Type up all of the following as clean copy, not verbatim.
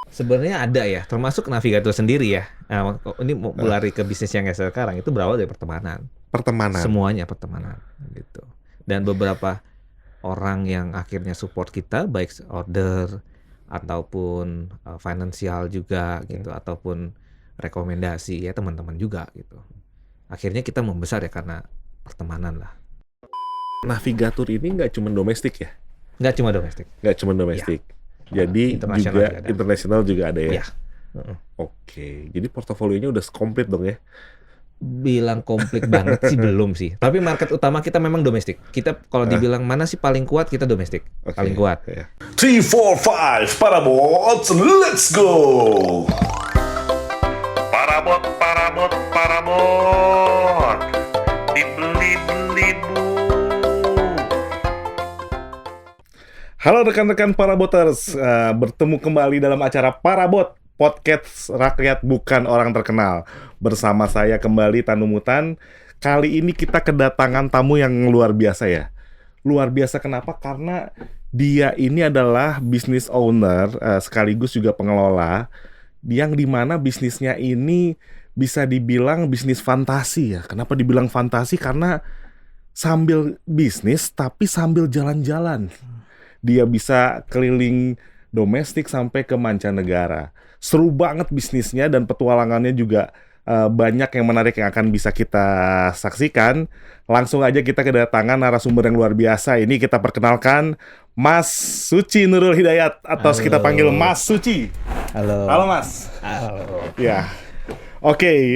Sebenarnya ada ya, termasuk navigator sendiri ya. Nah, ini mau lari ke bisnis yang kayak sekarang itu berawal dari pertemanan. Pertemanan. Semuanya pertemanan gitu. Dan beberapa orang yang akhirnya support kita baik order ataupun finansial juga gitu ataupun rekomendasi ya teman-teman juga gitu. Akhirnya kita membesar ya karena pertemanan lah. Navigator ini nggak cuma domestik ya? Nggak cuma domestik. Nggak cuma domestik. Jadi juga internasional juga ada ya? Iya. Oke, jadi portofolionya udah komplit dong ya? Bilang komplit banget sih belum sih. Tapi market utama kita memang domestik. Kita kalau dibilang mana sih paling kuat, kita domestik. Paling kuat. 3, 4, 5, Parabot, let's go! Parabot, dibeli-beli bu. Halo rekan-rekan Paraboters, bertemu kembali dalam acara Parabot, podcast rakyat bukan orang terkenal. Bersama saya kembali Tanu Mutan. Kali ini kita kedatangan tamu yang luar biasa ya. Luar biasa kenapa? Karena dia ini adalah business owner, sekaligus juga pengelola, yang dimana bisnisnya ini bisa dibilang bisnis fantasi ya. Kenapa dibilang fantasi? Karena sambil bisnis tapi sambil jalan-jalan. Dia bisa keliling domestik sampai ke mancanegara. Seru banget bisnisnya dan petualangannya juga banyak yang menarik yang akan bisa kita saksikan. Langsung aja kita kedatangan narasumber yang luar biasa. Ini kita perkenalkan Mas Suci Nurul Hidayat atau kita panggil Mas Suci. Halo. Halo Mas. Halo. Ya. Oke.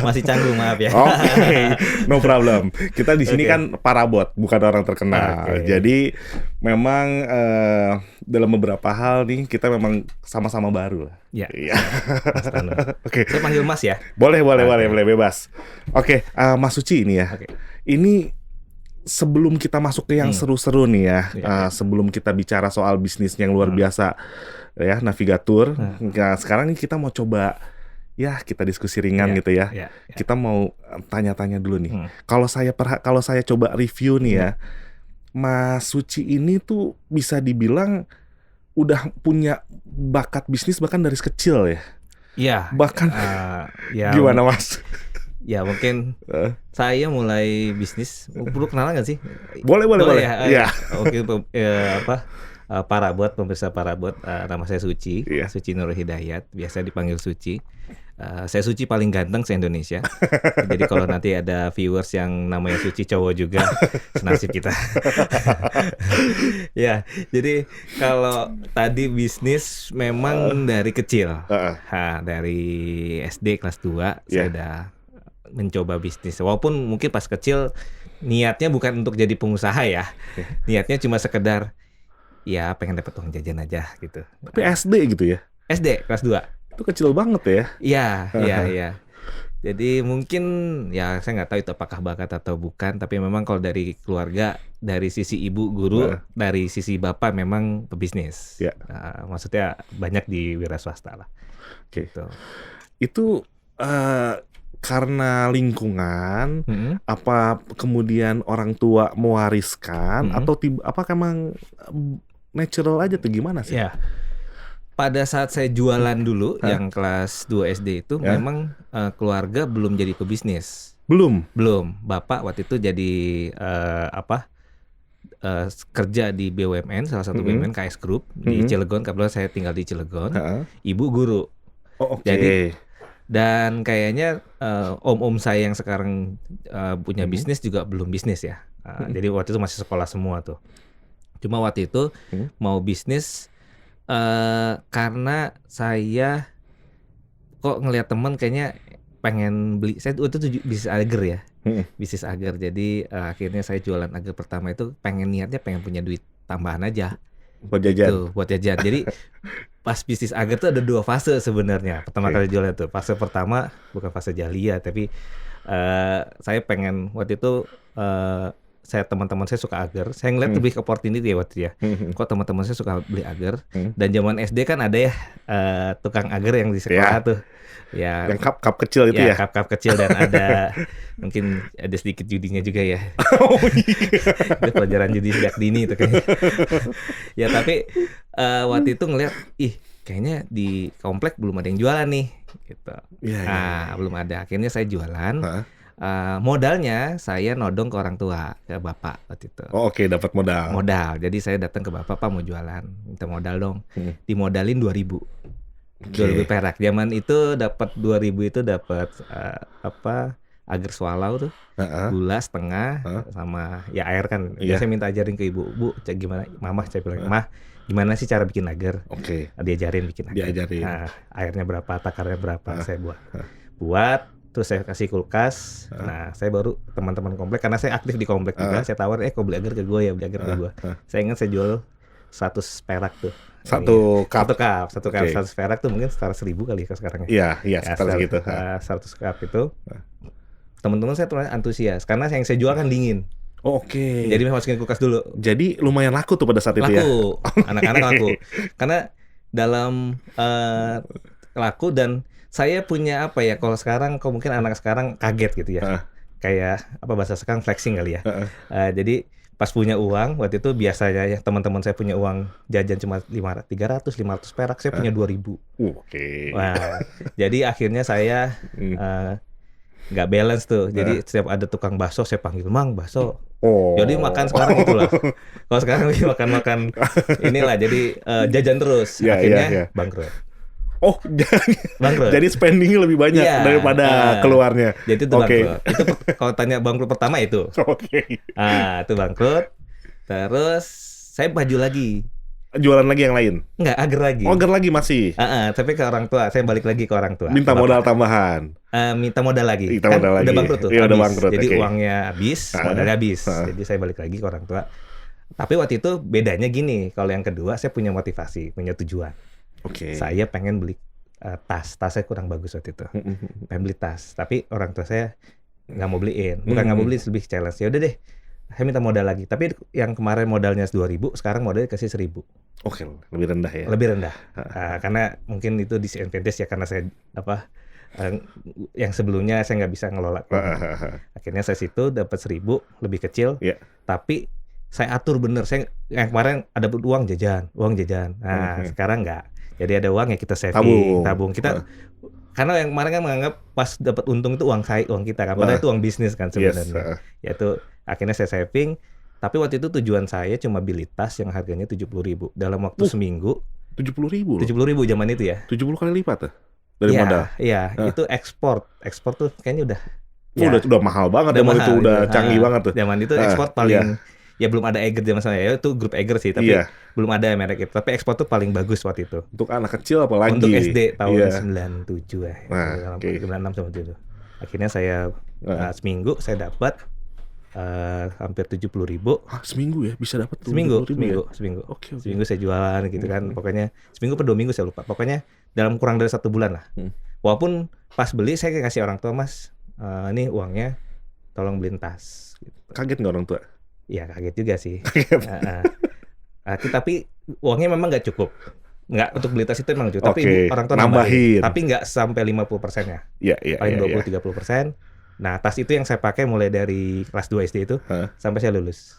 Masih canggung, maaf ya. Oke, no problem. Kita di sini kan Parabot, bukan orang terkenal. Jadi memang dalam beberapa hal nih kita memang sama-sama baru lah. Ya. Iya. Oke. Saya panggil Mas ya. Boleh bebas. Oke, Mas Suci ini ya. Ini sebelum kita masuk ke yang seru-seru nih ya, sebelum kita bicara soal bisnis yang luar biasa ya, Navigator. Nah, sekarang nih kita mau coba ya kita diskusi ringan gitu ya. Kita mau tanya-tanya dulu nih. Kalau saya coba review nih ya, Mas Suci ini tuh bisa dibilang udah punya bakat bisnis bahkan dari kecil ya. Iya. Bahkan gimana Mas? Ya mungkin saya mulai bisnis. Perlu kenalan nggak sih? Boleh. Ya. Oke, Parabot, pemirsa Parabot, nama saya Suci, Suci Nurul Hidayat, biasa dipanggil Suci. Saya Suci paling ganteng se-Indonesia. Jadi kalau nanti ada viewers yang namanya Suci cowok juga, senasib kita. Ya, jadi kalau tadi bisnis memang dari kecil. Dari SD kelas 2 saya udah mencoba bisnis. Walaupun mungkin pas kecil niatnya bukan untuk jadi pengusaha ya. Niatnya cuma sekedar ya pengen dapat uang jajan aja gitu. Tapi SD gitu ya? SD kelas 2. Itu kecil banget ya? Iya. Jadi mungkin ya saya nggak tahu itu apakah bakat atau bukan, tapi memang kalau dari keluarga, dari sisi ibu guru, dari sisi bapak memang pebisnis. Maksudnya banyak di wira swasta lah. Gitu. Itu karena lingkungan, apa kemudian orang tua mewariskan atau apakah emang natural aja tuh gimana sih? Ya. Pada saat saya jualan dulu yang kelas 2 SD itu memang keluarga belum jadi pebisnis. Belum. Bapak waktu itu jadi kerja di BUMN, salah satu BUMN KS Group di Cilegon. Kebetulan saya tinggal di Cilegon. Ibu guru. Jadi dan kayaknya om-om saya yang sekarang punya bisnis juga belum bisnis ya. Jadi waktu itu masih sekolah semua tuh. Cuma waktu itu mau bisnis karena saya kok ngelihat temen kayaknya pengen beli. Saya itu bisnis agar ya. Bisnis agar. Jadi akhirnya saya jualan agar pertama itu niatnya pengen punya duit tambahan aja. Buat jajan. Tuh, buat jajan. Jadi pas bisnis agar tuh ada 2 fase sebenarnya. Pertama kali jualan tuh. Fase pertama bukan fase jahiliyah, tapi saya pengen waktu itu teman-teman saya suka agar. Saya ngeliat lebih ke opportunity ya waktu ya. Kok teman-teman saya suka beli agar. Dan zaman SD kan ada ya tukang agar yang di sekolah tuh. Ya, yang cup kecil itu ya. Cup kecil dan ada mungkin ada sedikit judinya juga ya. Itu pelajaran judi sejak dini itu kayaknya. Ya tapi waktu itu ngeliat kayaknya di komplek belum ada yang jualan nih, gitu. Iya, iya, Nah, belum ada. Akhirnya saya jualan. Hah? Modalnya saya nodong ke orang tua, ke bapak waktu itu. Oh, oke, dapat modal. Modal. Jadi saya datang ke bapak, Pak mau jualan, minta modal dong. Hmm. Dimodalin 2.000. Oke. 2.000 perak. Zaman itu dapat 2.000 itu dapat agar swallow tuh, Heeh. gula setengah sama ya air kan. Iya. Saya minta ajarin ke ibu, Bu, gimana? Mama saya bilang, Mah, gimana sih cara bikin agar? Oke. Diajarin bikin agar. Diajarin. Nah, airnya berapa, takarnya berapa, saya buat. Terus saya kasih kulkas. Nah, saya baru teman-teman komplek karena saya aktif di komplek juga. Saya tawar, kau beli agar ke gue ya, beli agar ke gue. Saya ingat saya jual 100 perak tuh. Satu cup. Satu cup, Oke. 100 perak tuh mungkin setara 1.000 kali ya sekarang. Iya, Ya, sekitar segitu. 100 cup itu. Teman-teman saya terlalu antusias karena yang saya jual kan dingin. Oh, oke. Jadi masukin kulkas dulu. Jadi lumayan laku tuh pada saat itu ya. Laku, anak-anak laku. Karena dalam laku dan saya punya apa ya? Kalau sekarang, kok mungkin anak sekarang kaget gitu ya. Kayak apa bahasa sekarang flexing kali ya. Jadi pas punya uang waktu itu biasanya ya teman-teman saya punya uang jajan cuma 300, 500 perak, saya punya 2.000. Oke. Wah, jadi akhirnya saya nggak balance tuh. Jadi setiap ada tukang bakso saya panggil, Mang, bakso. Oh. Jadi makan sekarang itulah. Kalau sekarang lagi makan inilah, jadi jajan terus. Iya, Akhirnya iya. bangkrut. Oh, jadi spendingnya lebih banyak Iya, daripada keluarnya. Jadi itu bangkrut. Itu kalau tanya bangkrut pertama itu. Oke. Itu bangkrut. Terus saya maju lagi. Jualan lagi yang lain. Enggak, agar lagi. Oh, agar lagi masih. Tapi ke orang tua, saya balik lagi ke orang tua. Minta Ke modal bapak. tambahan. Minta modal lagi. Minta Kan modal lagi. udah bangkrut tuh. Iya, udah habis. bangkrut, Jadi oke. uangnya habis, modalnya habis. Jadi saya balik lagi ke orang tua. Tapi waktu itu bedanya gini, kalau yang kedua saya punya motivasi, punya tujuan. Oke. Saya pengen beli tasnya kurang bagus waktu itu. Pengen beli tas, tapi orang tua saya nggak mau beliin. Bukan nggak mau beli, lebih challenge. Ya udah deh, saya minta modal lagi. Tapi yang kemarin modalnya 2.000, sekarang modalnya kasih 1.000. Oke, lebih rendah ya. Lebih rendah. Karena mungkin itu disadvantage ya, karena saya yang sebelumnya saya nggak bisa ngelola. Akhirnya saya situ dapat 1.000, lebih kecil. Iya. Tapi saya atur bener. Saya yang kemarin ada uang jajan. Nah, sekarang nggak. Jadi ada uang ya kita saving, tabung. Kita karena yang kemarin kan menganggap pas dapat untung itu uang kita kan. Padahal itu uang bisnis kan sebenarnya. Yaitu akhirnya saya saving. Tapi waktu itu tujuan saya cuma beli tas yang harganya 70.000 dalam waktu seminggu. 70.000 loh. 70.000 zaman itu ya. 70 kali lipat ya? Dari modal. Iya, itu ekspor. Ekspor tuh kayaknya udah. Udah mahal banget. Zaman itu udah canggih banget tuh. Zaman itu ekspor paling ya belum ada Eiger zaman saya. Ya itu grup Eiger sih, tapi belum ada merek itu. Tapi ekspor tuh paling bagus waktu itu. Untuk anak kecil apalagi. Untuk SD tahun 97 ya. Nah, 96 sama 97. Akhirnya saya seminggu saya dapat hampir 70.000. Seminggu ya bisa dapat Seminggu. Oke. Seminggu saya jualan gitu kan. Pokoknya seminggu per 2 minggu saya lupa. Pokoknya dalam kurang dari 1 bulan lah. Walaupun pas beli saya kasih orang tua, Mas, ini uangnya tolong beliin tas. Gitu. Kaget nggak orang tua? Iya kaget juga sih. Tapi uangnya memang nggak cukup. Nggak, untuk beli tas itu memang cukup. Tapi orang tua nambahin. Tapi nggak sampai 50%-nya. Iya. Paling 20-30%. Nah, tas itu yang saya pakai mulai dari kelas 2 SD itu sampai saya lulus.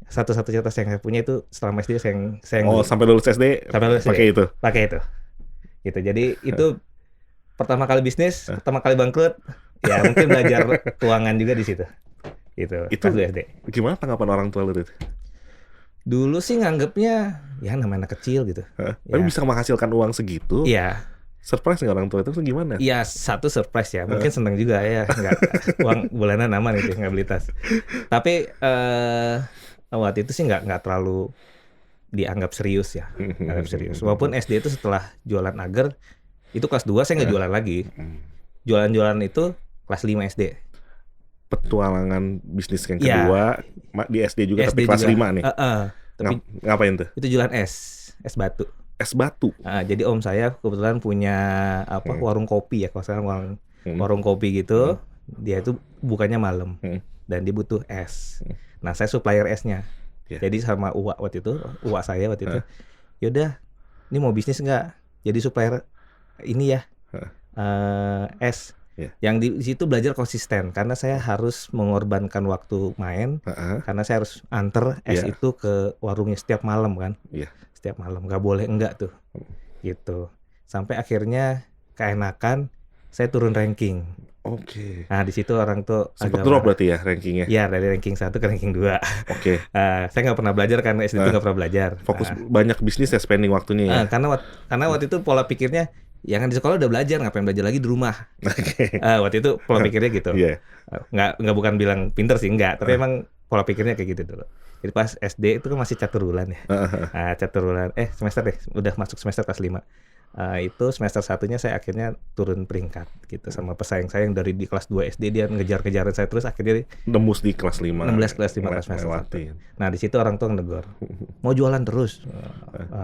Satu-satunya tas yang saya punya itu selama SD saya sampai lulus SD pakai itu. Pakai itu. Gitu. Jadi itu pertama kali bisnis, pertama kali bangkrut. Ya mungkin belajar keuangan juga di situ. Gitu. Itu kelas 2 SD. Gimana tanggapan orang tua lu itu? Dulu sih nganggepnya ya namanya anak kecil gitu. Tapi bisa menghasilkan uang segitu. Iya. Surprise nggak orang tua itu gimana? Iya, satu surprise ya. Mungkin seneng juga ya, nggak uang bulanan aman itu nggak beli tas. Tapi waktu itu sih nggak terlalu dianggap serius ya, anggap serius. Walaupun SD itu setelah jualan agar itu kelas 2 saya nggak jualan lagi. Jualan itu kelas 5 SD. Petualangan bisnis yang kedua di SD juga tapi kelas 5 nih. Tapi ngapain tuh? Itu jualan es batu. Es batu. Jadi om saya kebetulan punya warung kopi ya, kalau sekarang warung kopi gitu. Dia itu bukanya malam dan dia butuh es. Nah saya supplier esnya. Jadi sama uak saya waktu itu. Yaudah, ini mau bisnis nggak? Jadi supplier ini ya es. Yang di situ belajar konsisten karena saya harus mengorbankan waktu main karena saya harus anter es itu ke warungnya setiap malam kan. Setiap malam, nggak boleh enggak tuh. gitu. Sampai akhirnya keenakan, saya turun ranking. Oke. Nah, di situ orang tuh Sempat agak drop marah. berarti ya rankingnya. Iya, dari ranking 1 ke ranking 2. Oke. Saya nggak pernah belajar karena SD itu nggak pernah belajar. Fokus banyak bisnis ya, spending waktunya ya. Karena waktu itu pola pikirnya, ya kan di sekolah udah belajar, ngapain belajar lagi di rumah. Oke. Waktu itu pola pikirnya gitu. Iya. Nggak bukan bilang pinter sih, enggak. Tapi emang pola pikirnya kayak gitu dulu. Jadi pas SD itu kan masih catur bulan ya. Catur bulan, semester deh, udah masuk semester kelas 5. Itu semester satunya saya akhirnya turun peringkat gitu sama pesaing saya yang dari di kelas 2 SD, dia ngejar-kejarin saya terus, akhirnya Nembus di kelas 5. 16 kelas 5 kelas semester 1. Nah, di situ orang tua negor. Mau jualan terus,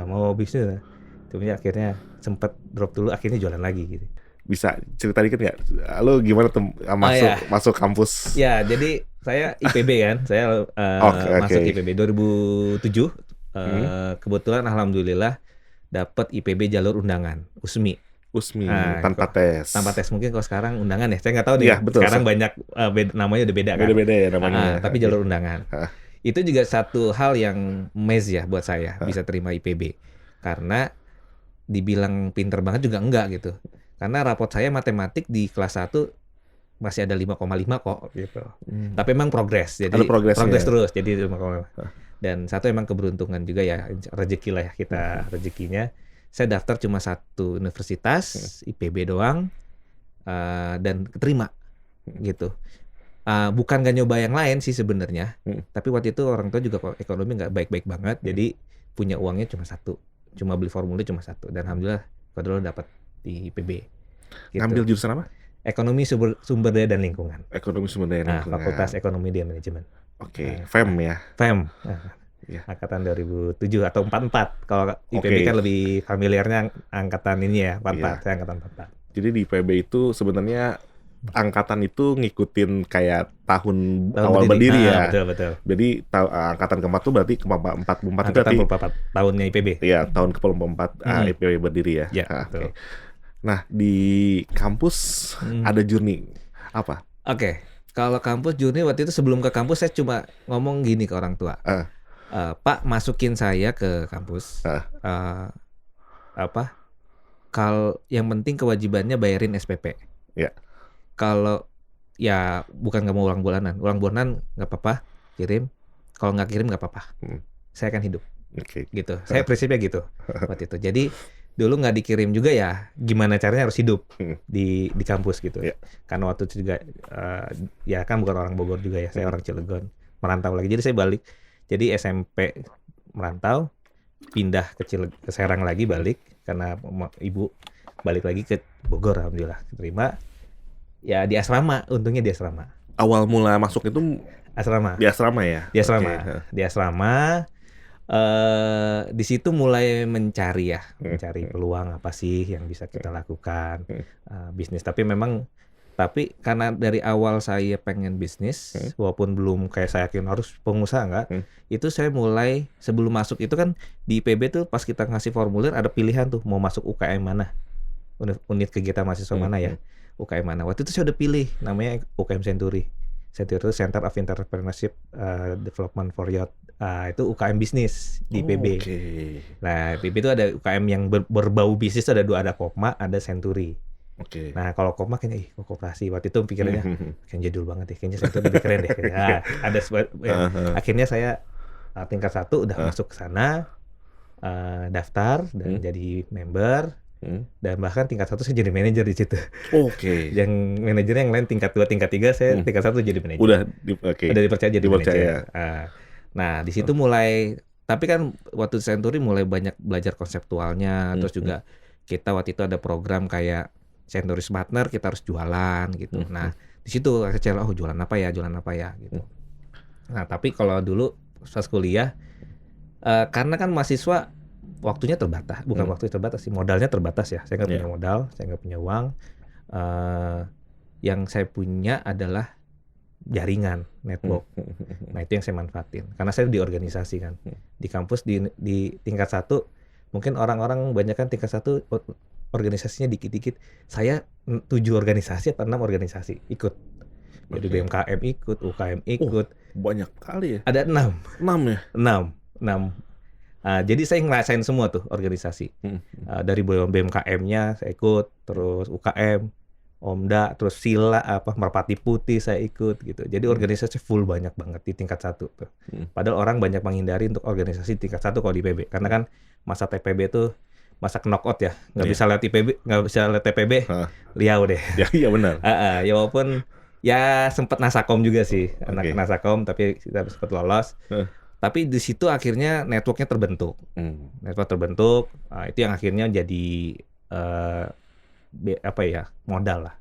mau bisnis. Tapi akhirnya sempat drop dulu, akhirnya jualan lagi gitu. Bisa cerita dikit nggak? Lo gimana masuk kampus? Ya, jadi saya IPB kan, saya masuk IPB 2007. Kebetulan alhamdulillah dapat IPB jalur undangan, USMI. Tanpa tes. Tanpa tes, mungkin kalau sekarang undangan ya, saya nggak tahu deh. Ya, betul. Sekarang banyak namanya udah beda kan. Beda-beda ya namanya. Tapi jalur undangan. Itu juga satu hal yang mes ya buat saya bisa terima IPB. Karena dibilang pinter banget juga enggak gitu. Karena rapot saya matematik di kelas 1 masih ada 5,5 kok gitu. Tapi emang progres. Jadi progres terus jadi 5,5. Dan satu emang keberuntungan juga ya, rezeki lah ya kita rezekinya. Saya daftar cuma satu universitas, IPB doang, dan keterima gitu. Bukan gak nyoba yang lain sih sebenarnya, tapi waktu itu orang tua juga ekonomi nggak baik-baik banget, jadi punya uangnya cuma satu, cuma beli formulir cuma satu, dan alhamdulillah kalau dapat di IPB. Gitu. Ngambil jurusan apa? Ekonomi sumber daya dan lingkungan. Ekonomi sumber daya dan lingkungan. Fakultas Ekonomi dan Manajemen. Oke, FEM ya. FEM. Ya. Angkatan 2007 atau 44. Kalau IPB kan lebih familiarnya angkatan ini ya, 44. Saya angkatan 44. Jadi di IPB itu sebenarnya angkatan itu ngikutin kayak tahun awal berdiri ya. Betul. Jadi angkatan keempat itu berarti ke-44 itu berarti 44 tahunnya IPB. Iya, tahun ke-44 IPB berdiri ya. Iya, betul. Nah, di kampus ada journey apa? Oke. Kalau kampus journey waktu itu sebelum ke kampus saya cuma ngomong gini ke orang tua. Pak, masukin saya ke kampus. Kalau yang penting kewajibannya bayarin SPP. Ya. Kalau ya bukan nggak mau uang bulanan nggak apa-apa, kirim. Kalau nggak kirim nggak apa-apa. Saya akan hidup. Gitu. Saya prinsipnya gitu waktu itu. Jadi dulu nggak dikirim juga ya, gimana caranya harus hidup di kampus gitu. Karena waktu itu juga ya kan bukan orang Bogor juga ya, saya orang Cilegon, merantau lagi. Jadi saya balik. Jadi SMP merantau, pindah ke Serang lagi, balik karena ibu balik lagi ke Bogor, alhamdulillah terima. Ya di asrama, untungnya di asrama. Awal mula masuk itu asrama. Di asrama ya. Di asrama. Di situ mulai mencari peluang apa sih yang bisa kita lakukan, bisnis. Tapi karena dari awal saya pengen bisnis, walaupun belum kayak saya yakin harus pengusaha enggak, itu saya mulai sebelum masuk itu kan di IPB tuh pas kita ngasih formulir ada pilihan tuh mau masuk UKM mana, unit kegiatan mahasiswa mana ya, UKM mana. Waktu itu saya udah pilih namanya UKM Century. Century itu Center of Entrepreneurship Development for Youth. Itu UKM bisnis di IPB. Nah, IPB itu ada UKM yang berbau bisnis, ada dua, ada Kopma, ada Century. Nah, kalau Kopma kayaknya koperasi. Waktu itu pikirannya kayaknya jadul banget ya, kayaknya Century lebih keren deh. Akhirnya saya tingkat 1 udah masuk ke sana, daftar dan jadi member. Dan bahkan tingkat 1 saya jadi manajer di situ. Yang manajernya yang lain tingkat 2, tingkat 3, saya tingkat 1 jadi manajer. Udah dipercaya jadi manajer. Nah, di situ mulai, tapi kan waktu Century mulai banyak belajar konseptualnya, terus juga kita waktu itu ada program kayak Century Partner, kita harus jualan gitu. Nah, di situ saya cari, jualan apa ya gitu. Nah, tapi kalau dulu pas kuliah, karena kan mahasiswa waktunya terbatas, bukan waktu terbatas sih, modalnya terbatas ya. Saya nggak punya modal, saya nggak punya uang. Yang saya punya adalah jaringan, network. Nah, itu yang saya manfaatin. Karena saya di organisasi kan. Di kampus di tingkat 1, mungkin orang-orang banyak kan tingkat 1 organisasinya dikit-dikit. Saya 7 organisasi atau 6 organisasi ikut. Jadi BMKM ikut, UKM ikut. Banyak kali ya. Ada 6. 6 ya? 6. Jadi saya ngerasain semua tuh organisasi. Dari BMKM-nya saya ikut, terus UKM, Omda, terus Sila, Merpati Putih saya ikut gitu. Jadi organisasi full banyak banget di tingkat 1 tuh. Padahal orang banyak menghindari untuk organisasi tingkat 1 kalau di PB. Karena kan masa TPB tuh masa knockout ya. Nggak bisa lihat IPB, nggak bisa lihat TPB, liau deh. Ya, iya benar. Ya walaupun ya sempat Nasakom juga sih, anak Nasakom, tapi kita sempat lolos. Tapi di situ akhirnya networknya terbentuk. Network terbentuk, itu yang akhirnya jadi modal lah.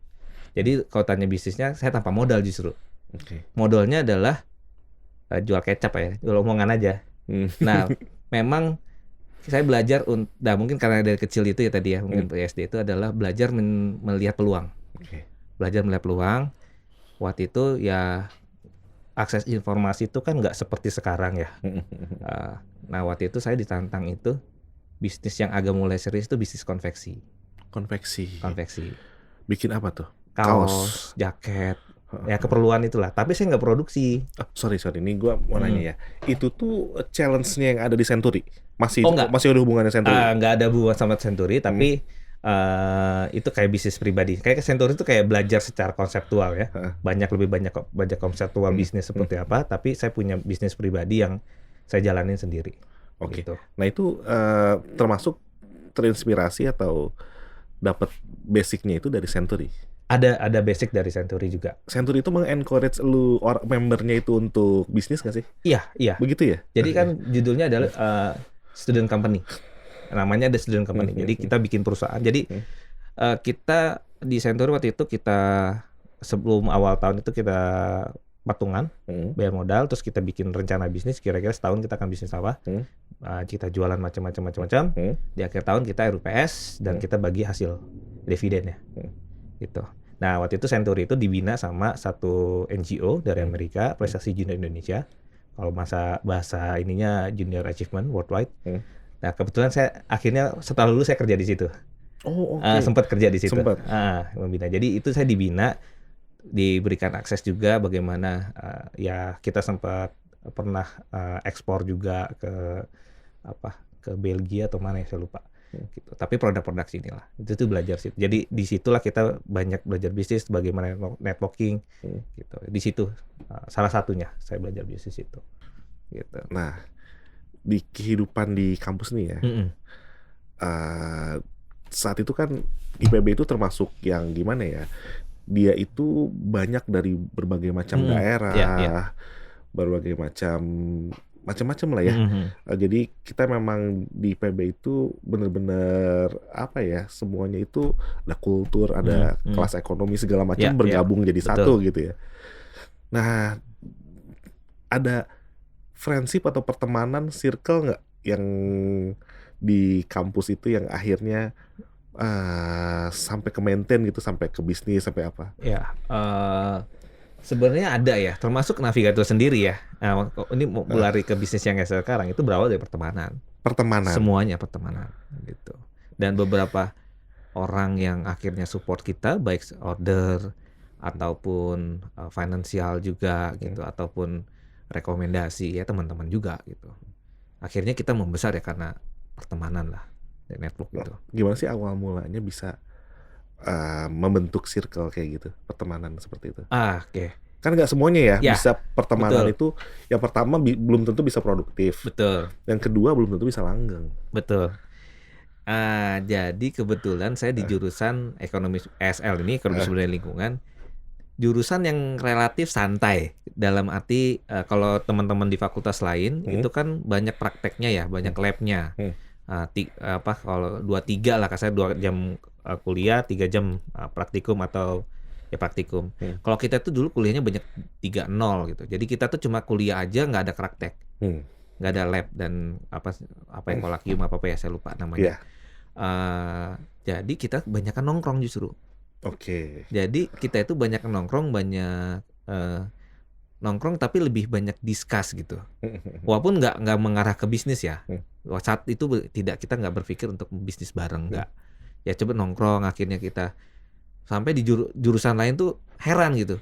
Jadi kalau tanya bisnisnya, saya tanpa modal justru. Modalnya adalah jual kecap ya, jual omongan aja. Nah, memang saya belajar, mungkin karena dari kecil itu ya tadi ya, mungkin SD itu adalah belajar melihat peluang. Belajar melihat peluang. Waktu itu ya akses informasi itu kan nggak seperti sekarang ya. Nah waktu itu saya ditantang itu bisnis yang agak mulai serius itu bisnis konveksi. Konveksi. Bikin apa tuh? Kaos, jaket, ya keperluan itulah. Tapi saya nggak produksi. Sorry, ini gue mau nanya ya. Itu tuh challenge-nya yang ada di Century? Masih ada hubungannya Century? Nggak ada hubungan sama Century, tapi itu kayak bisnis pribadi. Kayak Century itu kayak belajar secara konseptual ya. Lebih banyak konseptual bisnis seperti apa. Tapi saya punya bisnis pribadi yang saya jalanin sendiri. Gitu. Nah itu termasuk terinspirasi atau dapat basicnya itu dari Century? Ada basic dari Century juga. Century itu mengencourage lu membernya itu untuk bisnis nggak sih? Iya. Begitu ya? Jadi kan judulnya adalah student company. Namanya ada student company. Jadi kita bikin perusahaan. Jadi kita di Century waktu itu sebelum awal tahun itu kita patungan, bayar modal, terus kita bikin rencana bisnis. Kira-kira setahun kita akan bisnis apa? Kita jualan macam-macam. Di akhir tahun kita RUPS dan kita bagi hasil dividennya. Gitu. Nah waktu itu Century itu dibina sama satu NGO dari Amerika, Prestasi Junior Indonesia. Kalau bahasa ininya Junior Achievement Worldwide. Nah kebetulan saya akhirnya setelah lulus saya kerja di situ. Sempat kerja di situ. Membina. Jadi itu saya dibina, diberikan akses juga bagaimana ya kita sempat pernah ekspor juga ke Belgia atau mana ya saya lupa. Gitu. Tapi produk-produk sinilah itu tuh belajar sih. Jadi disitulah kita banyak belajar bisnis, bagaimana networking gitu. Di situ salah satunya saya belajar bisnis itu. Gitu. Nah di kehidupan di kampus nih ya, saat itu kan IPB itu termasuk yang gimana ya? Dia itu banyak dari berbagai macam daerah, berbagai macam-macam lah ya. Jadi kita memang di PB itu benar-benar semuanya itu ada kultur, ada kelas ekonomi segala macam bergabung jadi satu gitu ya. Nah, ada friendship atau pertemanan circle nggak yang di kampus itu yang akhirnya sampai ke maintain gitu, sampai ke bisnis, sampai apa? Ya, sebenarnya ada ya, termasuk Navigator sendiri ya. Nah, ini mau lari ke bisnis yang sekarang itu berawal dari pertemanan. Semuanya pertemanan gitu. Dan beberapa orang yang akhirnya support kita, baik order ataupun finansial juga gitu, ataupun rekomendasi ya teman-teman juga gitu. Akhirnya kita membesar ya karena pertemanan lah, network gitu. Gimana sih awal mulanya bisa membentuk circle kayak gitu, pertemanan seperti itu? Oke. Kan nggak semuanya ya bisa pertemanan itu. Yang pertama belum tentu bisa produktif. Betul. Yang kedua belum tentu bisa langgeng. Betul. Jadi kebetulan saya di jurusan ekonomi ESL ini, ekonomi sumber daya lingkungan, jurusan yang relatif santai. Dalam arti kalau teman-teman di fakultas lain itu kan banyak prakteknya ya, banyak labnya. Kalau 2-3 lah, kasarnya 2 jam kuliah, 3 jam praktikum atau ya praktikum. Kalau kita tuh dulu kuliahnya banyak 3-0 gitu. Jadi kita tuh cuma kuliah aja, nggak ada praktek, nggak ada lab dan apa yang kolakium apa ya saya lupa namanya. Jadi kita banyak nongkrong justru. Jadi kita itu banyak nongkrong, nongkrong tapi lebih banyak discuss gitu. Walaupun nggak mengarah ke bisnis ya. Saat itu kita nggak berpikir untuk bisnis bareng, nggak. Ya coba nongkrong, akhirnya kita sampai di jurusan lain tuh heran gitu.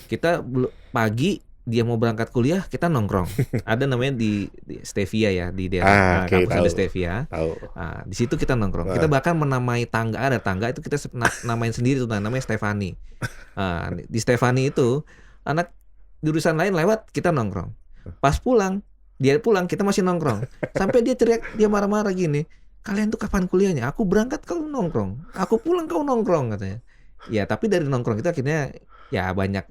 Kita pagi dia mau berangkat kuliah, kita nongkrong. Ada namanya di Stevia ya, di daerah Oke, kampus ada tahu. Stevia. Tahu. Di situ kita nongkrong. Kita bahkan menamai ada tangga itu kita namain sendiri tuh, namanya Stefani. Di Stefani itu anak jurusan lain lewat, kita nongkrong. Pas dia pulang kita masih nongkrong. Sampai dia teriak, dia marah-marah gini, kalian tuh kapan kuliahnya? Aku berangkat kau nongkrong, aku pulang kau nongkrong, katanya. Ya tapi dari nongkrong itu akhirnya ya banyak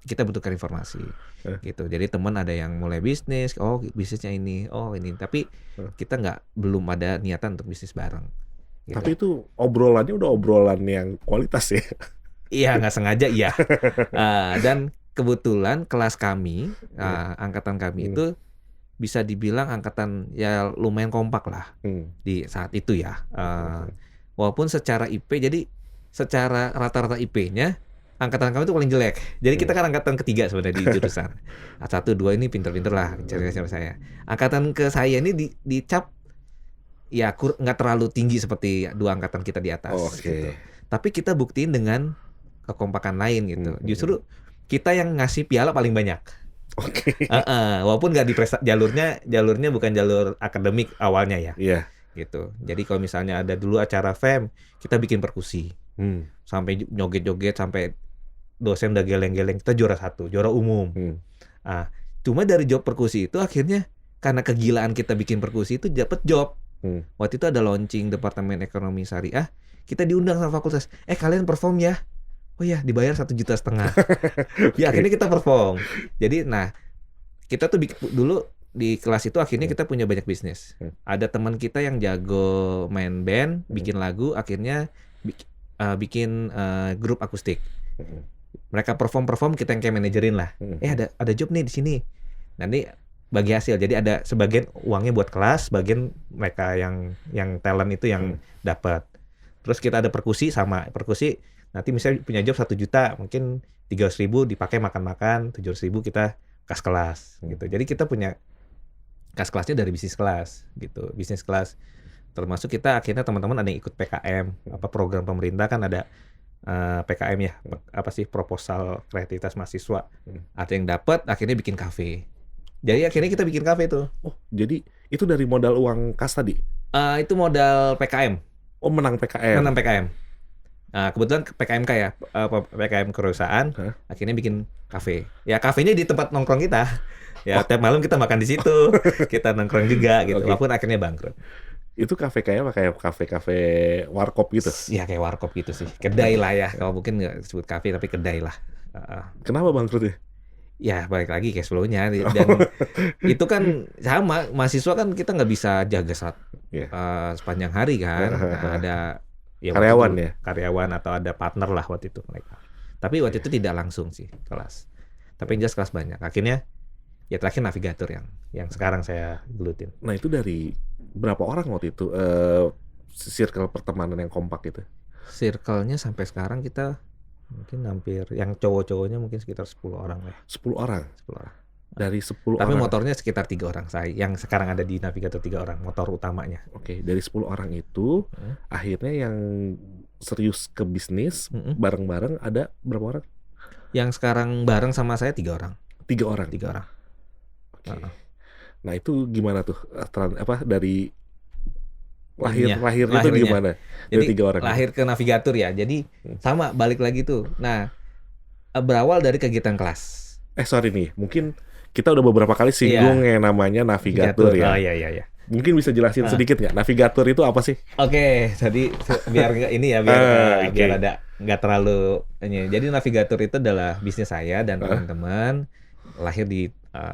kita butuhkan informasi gitu. Jadi teman ada yang mulai bisnis, oh bisnisnya ini, oh ini. Tapi kita belum ada niatan untuk bisnis bareng. Gitu. Tapi itu obrolannya udah obrolan yang kualitas ya. Iya, nggak sengaja iya. Dan kebetulan kelas kami, angkatan kami itu bisa dibilang angkatan ya lumayan kompak lah di saat itu ya. Walaupun secara IP, jadi secara rata-rata IP-nya angkatan kami itu paling jelek. Jadi kita kan angkatan ketiga sebenarnya di jurusan. 1, 2 ini pinter-pinter lah cara saya. Angkatan ke saya ini dicap ya nggak terlalu tinggi seperti 2 angkatan kita di atas. Gitu. Tapi kita buktiin dengan kekompakan lain gitu. Justru kita yang ngasih piala paling banyak. Walaupun nggak di jalurnya bukan jalur akademik awalnya ya. Iya. Gitu. Jadi kalau misalnya ada dulu acara FEM, kita bikin perkusi. Sampai joget-joget sampai dosen udah geleng-geleng, kita juara 1, juara umum. Cuma dari job perkusi itu akhirnya karena kegilaan kita bikin perkusi itu dapat job. Waktu itu ada launching Departemen Ekonomi Syariah, kita diundang sama fakultas. Kalian perform ya? Oh ya, dibayar 1,5 juta. Ya akhirnya kita perform. Jadi kita tuh dulu di kelas itu akhirnya kita punya banyak bisnis. Ada teman kita yang jago main band, bikin lagu, akhirnya bikin grup akustik. Mereka perform, kita yang kayak manajerin lah. Ada job nih di sini. Nanti bagi hasil. Jadi ada sebagian uangnya buat kelas, bagian mereka yang talent itu yang dapat. Terus kita ada perkusi sama perkusi. Nanti misalnya punya job 1 juta, mungkin 300.000 dipakai makan-makan, 700.000 kita kas kelas gitu. Jadi kita punya kas kelasnya dari bisnis kelas gitu. Bisnis kelas. Termasuk kita akhirnya teman-teman ada yang ikut PKM, program pemerintah kan ada PKM ya, proposal kreativitas mahasiswa. Ada yang dapat, akhirnya bikin kafe. Jadi akhirnya kita bikin kafe tuh. Oh, jadi itu dari modal uang kas tadi? Itu modal PKM. Oh, menang PKM. Menang PKM. Kebetulan PKMK ya, PKM kerusahaan, akhirnya bikin kafe. Ya kafenya di tempat nongkrong kita. Ya tiap malam kita makan di situ, kita nongkrong juga gitu. Walaupun akhirnya bangkrut. Itu kafe kayak kafe warkop gitu? Ya kayak warkop gitu sih, kedai lah ya. Kalau mungkin nggak disebut kafe tapi kedai lah. Kenapa bangkrut ya? Ya balik lagi cash flow-nya. Dan itu kan sama, mahasiswa kan kita nggak bisa jaga sepanjang hari kan. Ada karyawan atau ada partner lah waktu itu mereka. Tapi waktu itu tidak langsung sih kelas. Tapi yang jelas kelas banyak. Akhirnya ya terakhir navigator yang sekarang saya gelutin. Nah itu dari berapa orang waktu itu circle pertemanan yang kompak itu? Circle-nya sampai sekarang kita mungkin hampir yang cowok-cowoknya mungkin sekitar 10 orang lah. 10 orang? 10 orang. Dari 10 Tapi orang. motornya sekitar 3 orang. Yang sekarang ada di navigator 3 orang, motor utamanya. Oke, dari 10 orang itu akhirnya yang serius ke bisnis bareng-bareng ada berapa orang? Yang sekarang bareng sama saya 3 orang. 3 orang. 3 orang. Oke. Nah, itu gimana tuh? Dari lahirnya tuh gimana? Dari Jadi 3 orang. lahir ke navigator ya. Jadi sama balik lagi tuh. Nah, berawal dari kegiatan kelas. Sorry nih, mungkin kita udah beberapa kali singgung yang namanya navigator ya. Oh iya. Mungkin bisa jelasin sedikit nggak? Navigator itu apa sih? Oke, jadi biar nggak ini ya, biar ada nggak terlalu ini. Jadi navigator itu adalah bisnis saya dan teman-teman. Lahir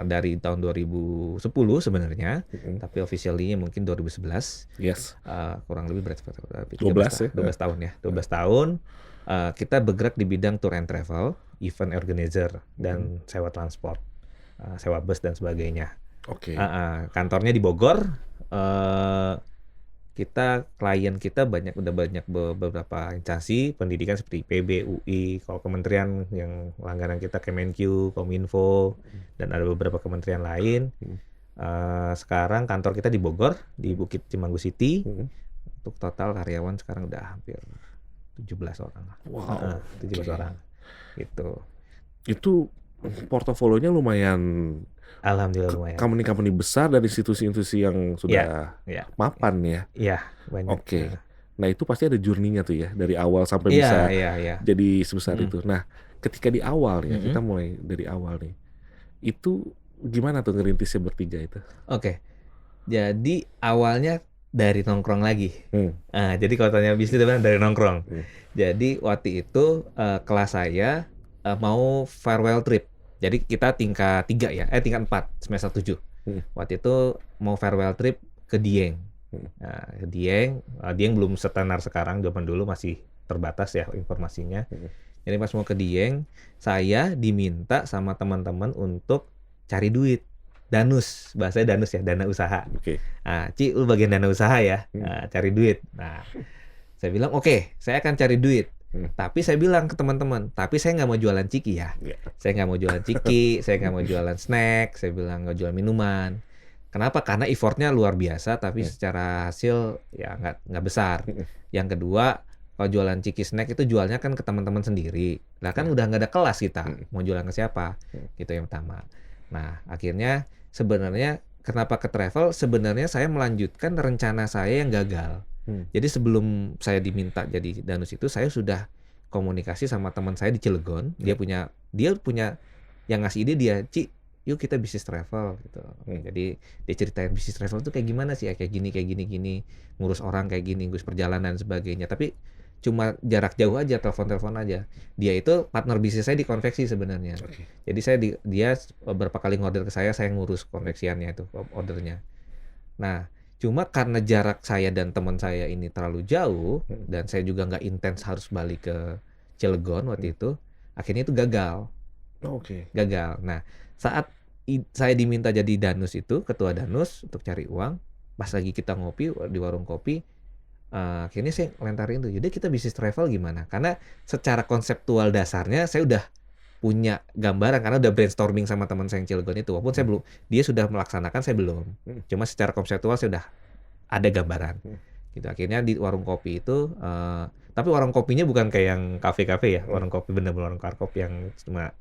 dari tahun 2010 sebenarnya, tapi officially mungkin 2011. Yes. Kurang lebih berarti 12 tahun ya. 12 tahun. Kita bergerak di bidang tour and travel, event organizer dan sewa transport. Sewa bus dan sebagainya. Oke. Kantornya di Bogor. Klien kita udah banyak beberapa instansi pendidikan seperti IPB, UI, kalau kementerian yang langganan kita Kemenq, Kominfo, dan ada beberapa kementerian lain. Sekarang kantor kita di Bogor, di Bukit Cimanggu City. Untuk total karyawan sekarang udah hampir 17 orang. Wow. 17 orang. Gitu. Itu portofolionya lumayan, Alhamdulillah lumayan. company-company besar dari institusi-institusi yang sudah Iya, mapan ya. iya banyak. Oke. Nah itu pasti ada journey-nya tuh ya, dari awal sampai Iya, bisa iya, iya. jadi sebesar Mm. itu. Nah, ketika di awal ya, Mm-mm. kita mulai dari awal nih. Itu gimana tuh ngerintisnya bertiga itu? Oke, jadi awalnya dari nongkrong lagi. Hmm. Jadi kalau tanya bisnis sebenarnya dari nongkrong. Hmm. Jadi waktu itu kelas saya mau farewell trip. Jadi kita tingkat 3 ya, tingkat 4 semester 7. Waktu itu mau farewell trip ke Dieng. Nah, ke Dieng, Dieng belum setenar sekarang, zaman dulu masih terbatas ya informasinya. Jadi pas mau ke Dieng, saya diminta sama teman-teman untuk cari duit. Danus, bahasanya danus ya, dana usaha. Oke. Ci, lu bagian dana usaha ya, cari duit. Nah, saya bilang oke, saya akan cari duit. Tapi saya bilang ke teman-teman, tapi saya nggak mau jualan ciki ya. Saya nggak mau jualan ciki, saya nggak mau jualan snack, saya bilang nggak jual minuman. Kenapa? Karena effortnya luar biasa, tapi secara hasil ya nggak besar. Yang kedua, kalau jualan ciki snack itu jualnya kan ke teman-teman sendiri. Lah kan udah nggak ada kelas kita, mau jualan ke siapa? Gitu yang pertama. Nah, akhirnya sebenarnya kenapa ke travel? Sebenarnya saya melanjutkan rencana saya yang gagal. Jadi sebelum saya diminta jadi danus itu, saya sudah komunikasi sama teman saya di Cilegon. Dia punya yang ngasih ide dia, Ci, yuk kita bisnis travel gitu. Jadi dia ceritain bisnis travel itu kayak gimana sih? Kayak gini, ngurus orang kayak gini, ngurus perjalanan dan sebagainya. Tapi cuma jarak jauh aja, telepon aja. Dia itu partner bisnis saya di konveksi sebenarnya. Jadi dia beberapa kali ngorder ke saya ngurus konveksiannya itu, ordernya. Nah, cuma karena jarak saya dan teman saya ini terlalu jauh dan saya juga nggak intens harus balik ke Cilegon waktu itu, akhirnya itu gagal. Gagal. Nah, saat saya diminta jadi danus itu, ketua danus untuk cari uang, pas lagi kita ngopi di warung kopi, akhirnya saya lentarin tuh, yaudah kita bisnis travel gimana? Karena secara konseptual dasarnya saya udah punya gambaran karena udah brainstorming sama teman saya yang Cilegon itu, walaupun saya belum, dia sudah melaksanakan, saya belum. Cuma secara konseptual saya udah ada gambaran. Gitu. Akhirnya di warung kopi itu, tapi warung kopinya bukan kayak yang kafe-kafe ya, warung kopi bener-bener warung kopi yang cuma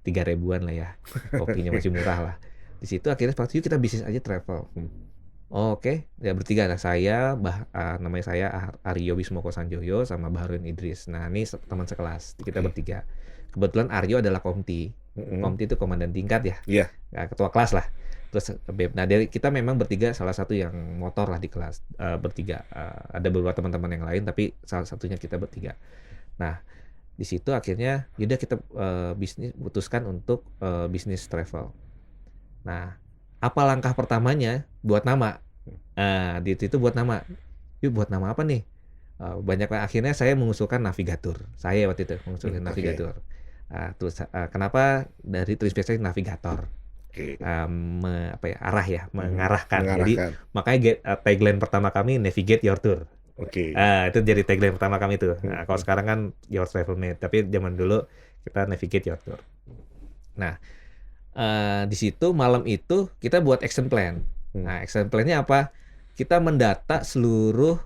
3.000-an lah ya, kopinya masih murah lah. Di situ akhirnya yuk kita bisnis aja travel. Oke, ya bertiga. Nah, namanya saya Aryo Wismoko Sanjoyo sama Baharudin Idris. Nah, ini teman sekelas, kita bertiga. Kebetulan Aryo adalah Komti. Komti itu komandan tingkat ya. Iya. Nah, ketua kelas lah. Terus nah dari kita memang bertiga salah satu yang motor lah di kelas, bertiga. Ada beberapa teman-teman yang lain tapi salah satunya kita bertiga. Nah, di situ akhirnya yaudah kita putuskan untuk bisnis travel. Nah, apa langkah pertamanya? Buat nama. Di itu buat nama. Yuk buat nama apa nih? Banyak akhirnya saya mengusulkan navigator. Saya waktu itu mengusulkan navigator. Terus kenapa dari terinspirasi navigator? Arah ya, mengarahkan. Jadi makanya tagline pertama kami navigate your tour. Itu jadi tagline pertama kami itu. Nah, kalau sekarang kan your travel mate, tapi zaman dulu kita navigate your tour. Nah, di situ malam itu kita buat action plan. Nah, action plan-nya apa? Kita mendata seluruh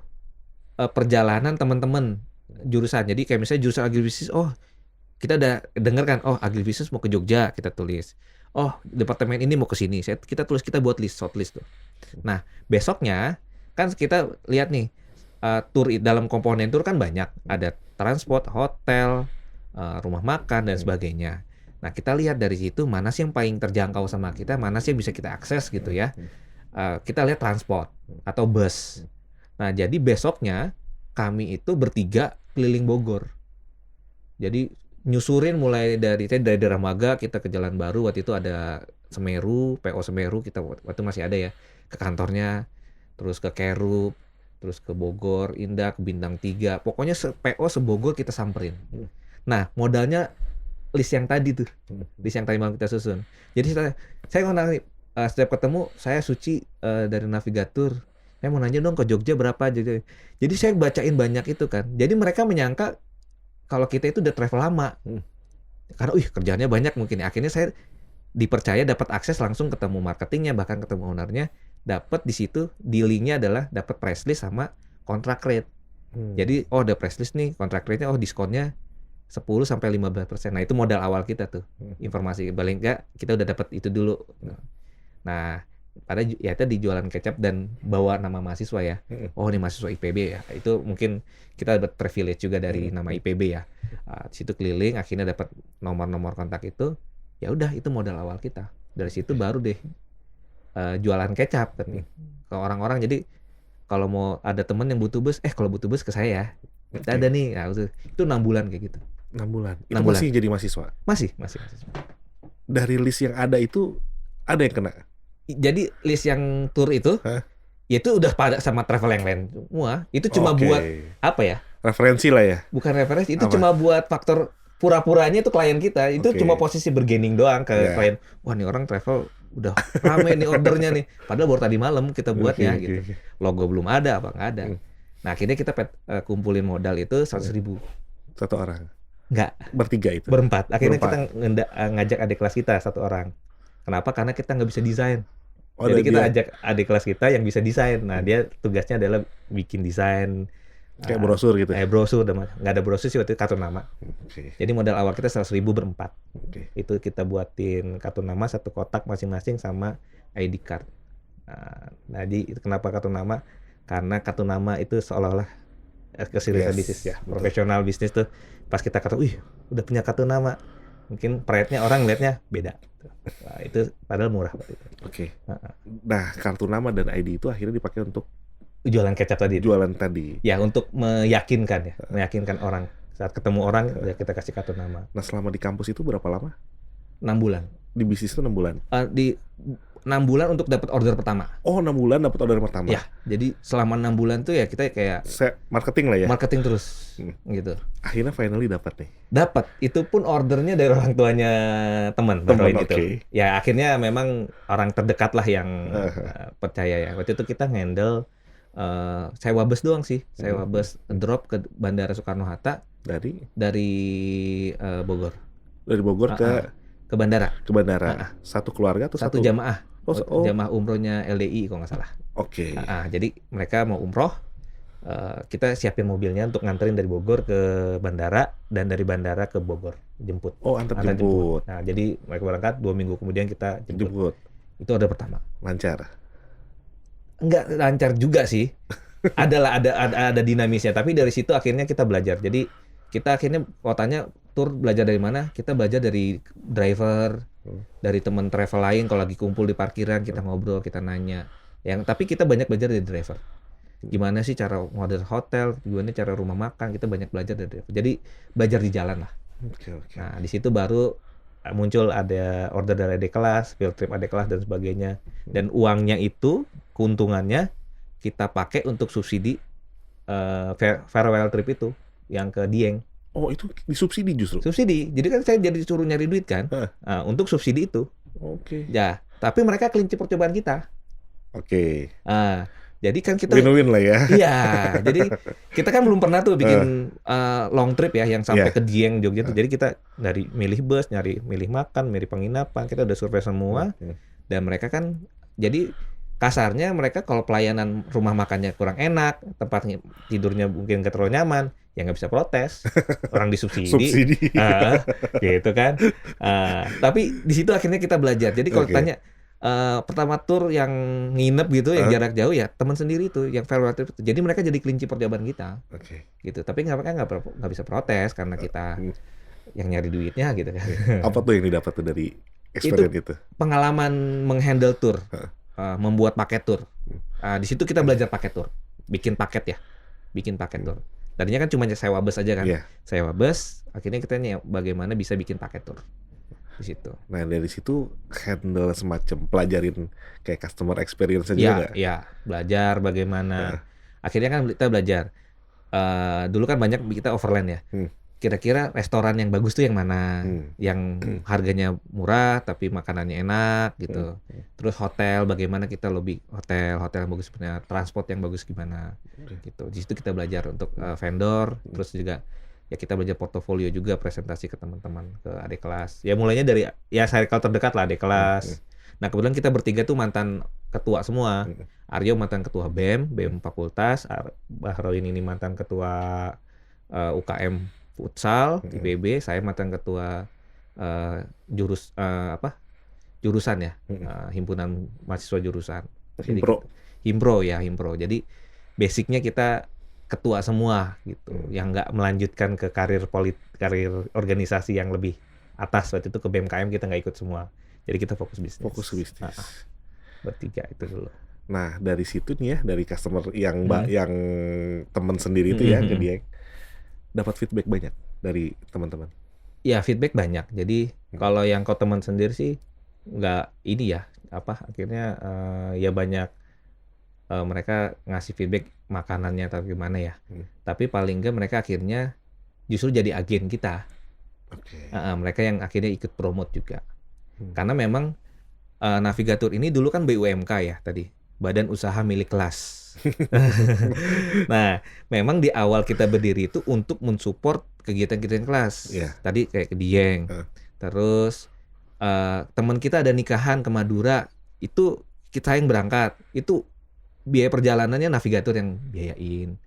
perjalanan teman-teman jurusan. Jadi kayak misalnya jurusan agribisnis, kita udah dengar kan, agribisnis mau ke Jogja, kita tulis. Departemen ini mau ke sini. Kita tulis, kita buat list, short list tuh. Nah, besoknya kan kita lihat nih, tur dalam komponen tur kan banyak. Ada transport, hotel, rumah makan dan sebagainya. Nah, kita lihat dari situ mana sih yang paling terjangkau sama kita, mana sih yang bisa kita akses gitu ya. Kita lihat transport atau bus. Nah, jadi besoknya kami itu bertiga keliling Bogor. Jadi nyusurin mulai dari daerah Maga kita ke Jalan Baru, waktu itu ada Semeru, PO Semeru, kita waktu masih ada ya, ke kantornya, terus ke Kerup, terus ke Bogor, Indah, ke Bintang 3, pokoknya PO sebogor kita samperin. Nah, modalnya list yang tadi tuh, list yang tadi malam kita susun. Jadi saya setiap ketemu, saya Suci dari navigator, saya mau nanya dong ke Jogja berapa, jadi saya bacain banyak itu kan, jadi mereka menyangka kalau kita itu udah travel lama, karena kerjaannya banyak mungkin. Akhirnya saya dipercaya dapat akses langsung ketemu marketingnya, bahkan ketemu ownernya, dapat di situ dealingnya adalah dapat price list sama contract rate. Jadi ada price list nih, contract rate-nya diskonnya 10-15%. Nah, itu modal awal kita tuh. Informasi paling enggak kita udah dapat itu dulu. Nah, pada ya tadi jualan kecap dan bawa nama mahasiswa ya. Oh, ini mahasiswa IPB ya. Itu mungkin kita dapat privilege juga dari nama IPB ya. Di situ keliling akhirnya dapat nomor-nomor kontak itu. Ya udah, itu modal awal kita. Dari situ baru deh jualan kecap tapi ke orang-orang. Jadi kalau mau ada temen yang butuh bus, kalau butuh bus ke saya ya. Kita ada nih. Nah, itu 6 bulan kayak gitu. 6 bulan. Itu 6 bulan. masih jadi mahasiswa. Masih. Dari list yang ada itu ada yang kena. Jadi list yang tour itu, ya itu udah pada sama travel yang lain semua. Itu cuma Oke. buat apa ya? Referensi lah ya. Bukan referensi, itu Apa? cuma buat faktor pura-puranya itu klien kita. Itu Oke. cuma posisi bergening doang ke Ya. klien. Wah, nih orang travel udah rame nih ordernya nih. Padahal baru tadi malam kita buatnya Oke, gitu. oke. Logo belum ada, apa nggak ada. Nah, akhirnya kita kumpulin modal itu 100.000. Satu orang. Enggak, Bertiga itu. berempat. Akhirnya Berempat. kita ngajak adik kelas kita satu orang. Kenapa? Karena kita nggak bisa desain. Oh, Jadi dan kita dia ajak adik kelas kita yang bisa desain. Nah, dia tugasnya adalah bikin desain. kayak brosur gitu. Brosur, nggak ada brosur sih waktu itu, kartu nama. Oke. Jadi modal awal kita 100.000 berempat. Oke. Itu kita buatin kartu nama satu kotak masing-masing sama ID card. Nah, jadi kenapa kartu nama? Karena kartu nama itu seolah-olah keseriusan Yes, bisnis ya, betul. profesional bisnis tuh. Pas kita kata, wih, udah punya kartu nama, mungkin pride-nya orang lihatnya beda. Nah, itu padahal murah waktu itu. Oke. Nah, kartu nama dan ID itu akhirnya dipakai untuk Jualan kecap tadi. jualan tadi. Ya, untuk meyakinkan orang. Saat ketemu orang, ya kita kasih kartu nama. Nah, selama di kampus itu berapa lama? 6 bulan. Di bisnis itu 6 bulan. Di 6 bulan untuk dapat order pertama. Oh, 6 bulan dapat order pertama. Ya, jadi selama 6 bulan tuh ya kita kayak Marketing lah ya. marketing terus gitu. Akhirnya finally dapat nih. Dapat, itu pun ordernya dari orang tuanya teman Teman, itu. oke. Ya akhirnya memang orang terdekat lah yang percaya ya. Waktu itu kita handle sewa bus doang sih, sewa bus drop ke Bandara Soekarno-Hatta dari Bogor Dari Bogor ke bandara. ke bandara. Satu keluarga atau Satu satu? jamaah. Oh. Jamaah umrohnya LDI kalau nggak salah. Oke. Jadi mereka mau umroh, kita siapin mobilnya untuk nganterin dari Bogor ke bandara dan dari bandara ke Bogor jemput. Oh, antar jemput. Nah, jadi mereka berangkat 2 minggu kemudian kita jemput. Jemput. Itu order pertama. Lancar. Enggak lancar juga sih. ada dinamisnya, tapi dari situ akhirnya kita belajar. Jadi kita akhirnya kotanya tur belajar dari mana? Kita belajar dari driver, dari teman travel lain. Kalau lagi kumpul di parkiran kita ngobrol, kita nanya. Tapi kita banyak belajar dari driver. Gimana sih cara model hotel, gimana cara rumah makan, kita banyak belajar dari driver. Jadi belajar di jalan lah. Oke. Nah, di situ baru muncul ada order dari adik kelas, field trip adik kelas dan sebagainya. Dan uangnya itu, keuntungannya kita pakai untuk subsidi farewell trip itu yang ke Dieng. Oh, itu disubsidi justru. Subsidi. Jadi kan saya jadi disuruh nyari duit kan. Untuk subsidi itu. Oke. Ya, tapi mereka kelinci percobaan kita. Oke. Jadi kan kita Win-win lah ya. Iya, jadi kita kan belum pernah tuh bikin long trip ya yang sampai ke Dieng Jogja tuh. Jadi kita dari milih bus, milih makan, milih penginapan, kita udah survei semua. Dan mereka kan jadi kasarnya mereka kalau pelayanan rumah makannya kurang enak, tempat tidurnya mungkin nggak terlalu nyaman, ya nggak bisa protes. Orang disubsidi. Subsidi. Gitu kan. Tapi di situ akhirnya kita belajar. Jadi kalau tanya pertama tur yang nginep gitu, yang jarak jauh ya teman sendiri tuh, yang farewell trip itu. Jadi mereka jadi kelinci percobaan kita. Oke. Gitu. Tapi mereka nggak bisa protes karena kita yang nyari duitnya gitu kan. Apa tuh yang didapat tuh dari experience itu? Pengalaman menghandle tour, membuat paket tour. Di situ kita belajar paket tour, bikin paket tour. Tadinya kan cuma sewa bus aja kan, sewa bus. Akhirnya kita bagaimana bisa bikin paket tour di situ. Nah, dari situ handle semacam pelajarin kayak customer experience juga nggak? Iya, belajar bagaimana. Akhirnya kan kita belajar. Dulu kan banyak kita overland ya. Kira-kira restoran yang bagus tuh yang mana? Yang harganya murah tapi makanannya enak gitu. Terus hotel, bagaimana kita lobby hotel yang bagus sebenarnya, transport yang bagus gimana gitu. Di situ kita belajar untuk vendor, terus juga ya kita belajar portofolio juga, presentasi ke teman-teman, ke adik kelas. Ya mulainya dari ya circle terdekat lah adik kelas. Nah, kebetulan kita bertiga tuh mantan ketua semua. Aryo mantan ketua BEM fakultas, Bahroin ini mantan ketua UKM futsal, IPB, saya mantan ketua jurusan ya, himpunan mahasiswa jurusan. Jadi Himpro. Himpro. Jadi basicnya kita ketua semua gitu, yang nggak melanjutkan ke karir organisasi yang lebih atas. Waktu itu ke BMKM kita nggak ikut semua. Jadi kita fokus bisnis. Fokus bisnis. Bertiga itu dulu. Nah, dari situ nih ya, dari customer yang yang teman sendiri itu ya ke dia dapat feedback banyak dari teman-teman. Ya, feedback banyak. Jadi kalau yang kau teman sendiri sih nggak ini ya, akhirnya ya banyak mereka ngasih feedback makanannya atau gimana ya. Tapi paling nggak mereka akhirnya justru jadi agen kita. Mereka yang akhirnya ikut promote juga. Karena memang Navigatur ini dulu kan BUMK ya tadi, Badan Usaha Milik Kelas. Nah, memang di awal kita berdiri itu untuk mensupport kegiatan-kegiatan kelas. Tadi kayak ke Dieng. Terus teman kita ada nikahan ke Madura, itu kita yang berangkat. Itu biaya perjalanannya Navigatur yang biayain.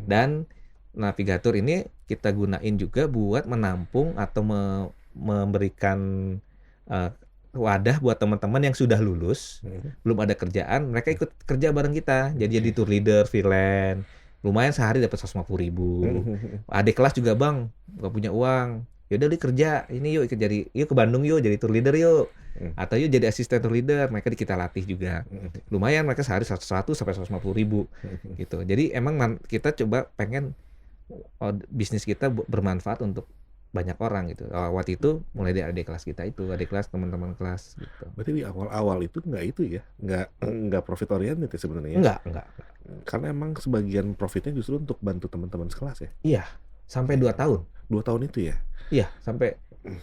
Dan Navigatur ini kita gunain juga buat menampung atau memberikan wadah buat teman-teman yang sudah lulus, belum ada kerjaan, mereka ikut kerja bareng kita. Jadi tour leader, freelance, lumayan sehari dapat 150.000. Adik kelas juga bang, nggak punya uang, yaudah lu kerja, ini yuk yuk ke Bandung yuk jadi tour leader yuk, atau yuk jadi asisten tour leader, mereka kita latih juga. Lumayan mereka sehari 100 sampai 150.000 gitu. Jadi emang kita coba pengen bisnis kita bermanfaat untuk banyak orang gitu. Waktu itu mulai dari adik kelas kita itu, adik kelas, teman-teman kelas gitu. Berarti di awal-awal itu nggak itu ya, nggak profit oriented ya sebenarnya. Enggak. Karena emang sebagian profitnya justru untuk bantu teman-teman sekelas ya. Iya, sampai 2 tahun. 2 tahun itu ya. Iya, sampai.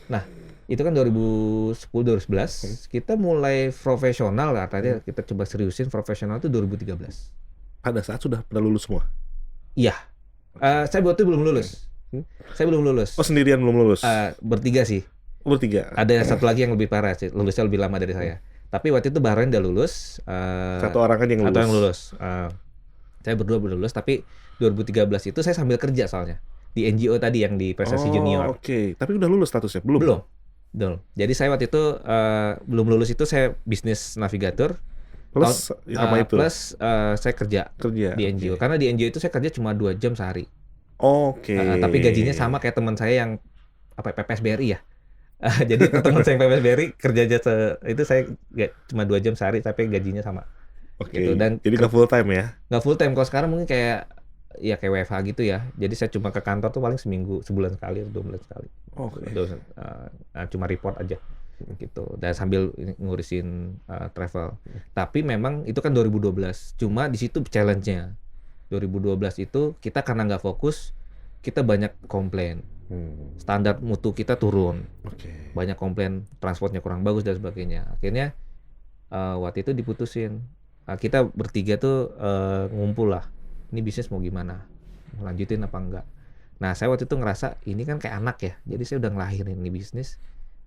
Nah, itu kan 2010-2011 kita mulai profesional lah. Tadi kita coba seriusin profesional itu 2013. Pada saat sudah pada lulus semua. Iya. Saya waktu itu belum lulus. Saya belum lulus. Oh, sendirian belum lulus? Bertiga sih. Bertiga. Ada satu lagi yang lebih parah sih, lulusnya lebih lama dari saya. Tapi waktu itu Bahrain udah lulus. Satu orang kan yang lulus. Satu yang lulus. Saya berdua belum lulus, tapi 2013 itu saya sambil kerja soalnya di NGO tadi yang di prestasi junior. Oke. Tapi udah lulus statusnya? Belum. Jadi saya waktu itu belum lulus itu saya bisnis Navigatur. Plus plus saya kerja di NGO. Karena di NGO itu saya kerja cuma 2 jam sehari. Tapi gajinya sama kayak teman saya yang PPSBRI ya. Jadi teman saya yang PPSBRI kerja aja itu saya cuma 2 jam sehari tapi gajinya sama. Gitu. Dan jadi nggak full time ya? Nggak full time. Kalau sekarang mungkin kayak WFH gitu ya. Jadi saya cuma ke kantor tuh paling sebulan sekali atau 2 bulan sekali. Cuma report aja gitu. Dan sambil ngurusin travel. Tapi memang itu kan 2012. Cuma di situ challenge-nya. 2012 itu kita karena nggak fokus, kita banyak komplain. Standar mutu kita turun. Banyak komplain, transportnya kurang bagus dan sebagainya. Akhirnya waktu itu diputusin. Kita bertiga tuh ngumpul lah. Ini bisnis mau gimana? Mau lanjutin apa enggak? Nah, saya waktu itu ngerasa ini kan kayak anak ya. Jadi saya udah ngelahirin ini bisnis.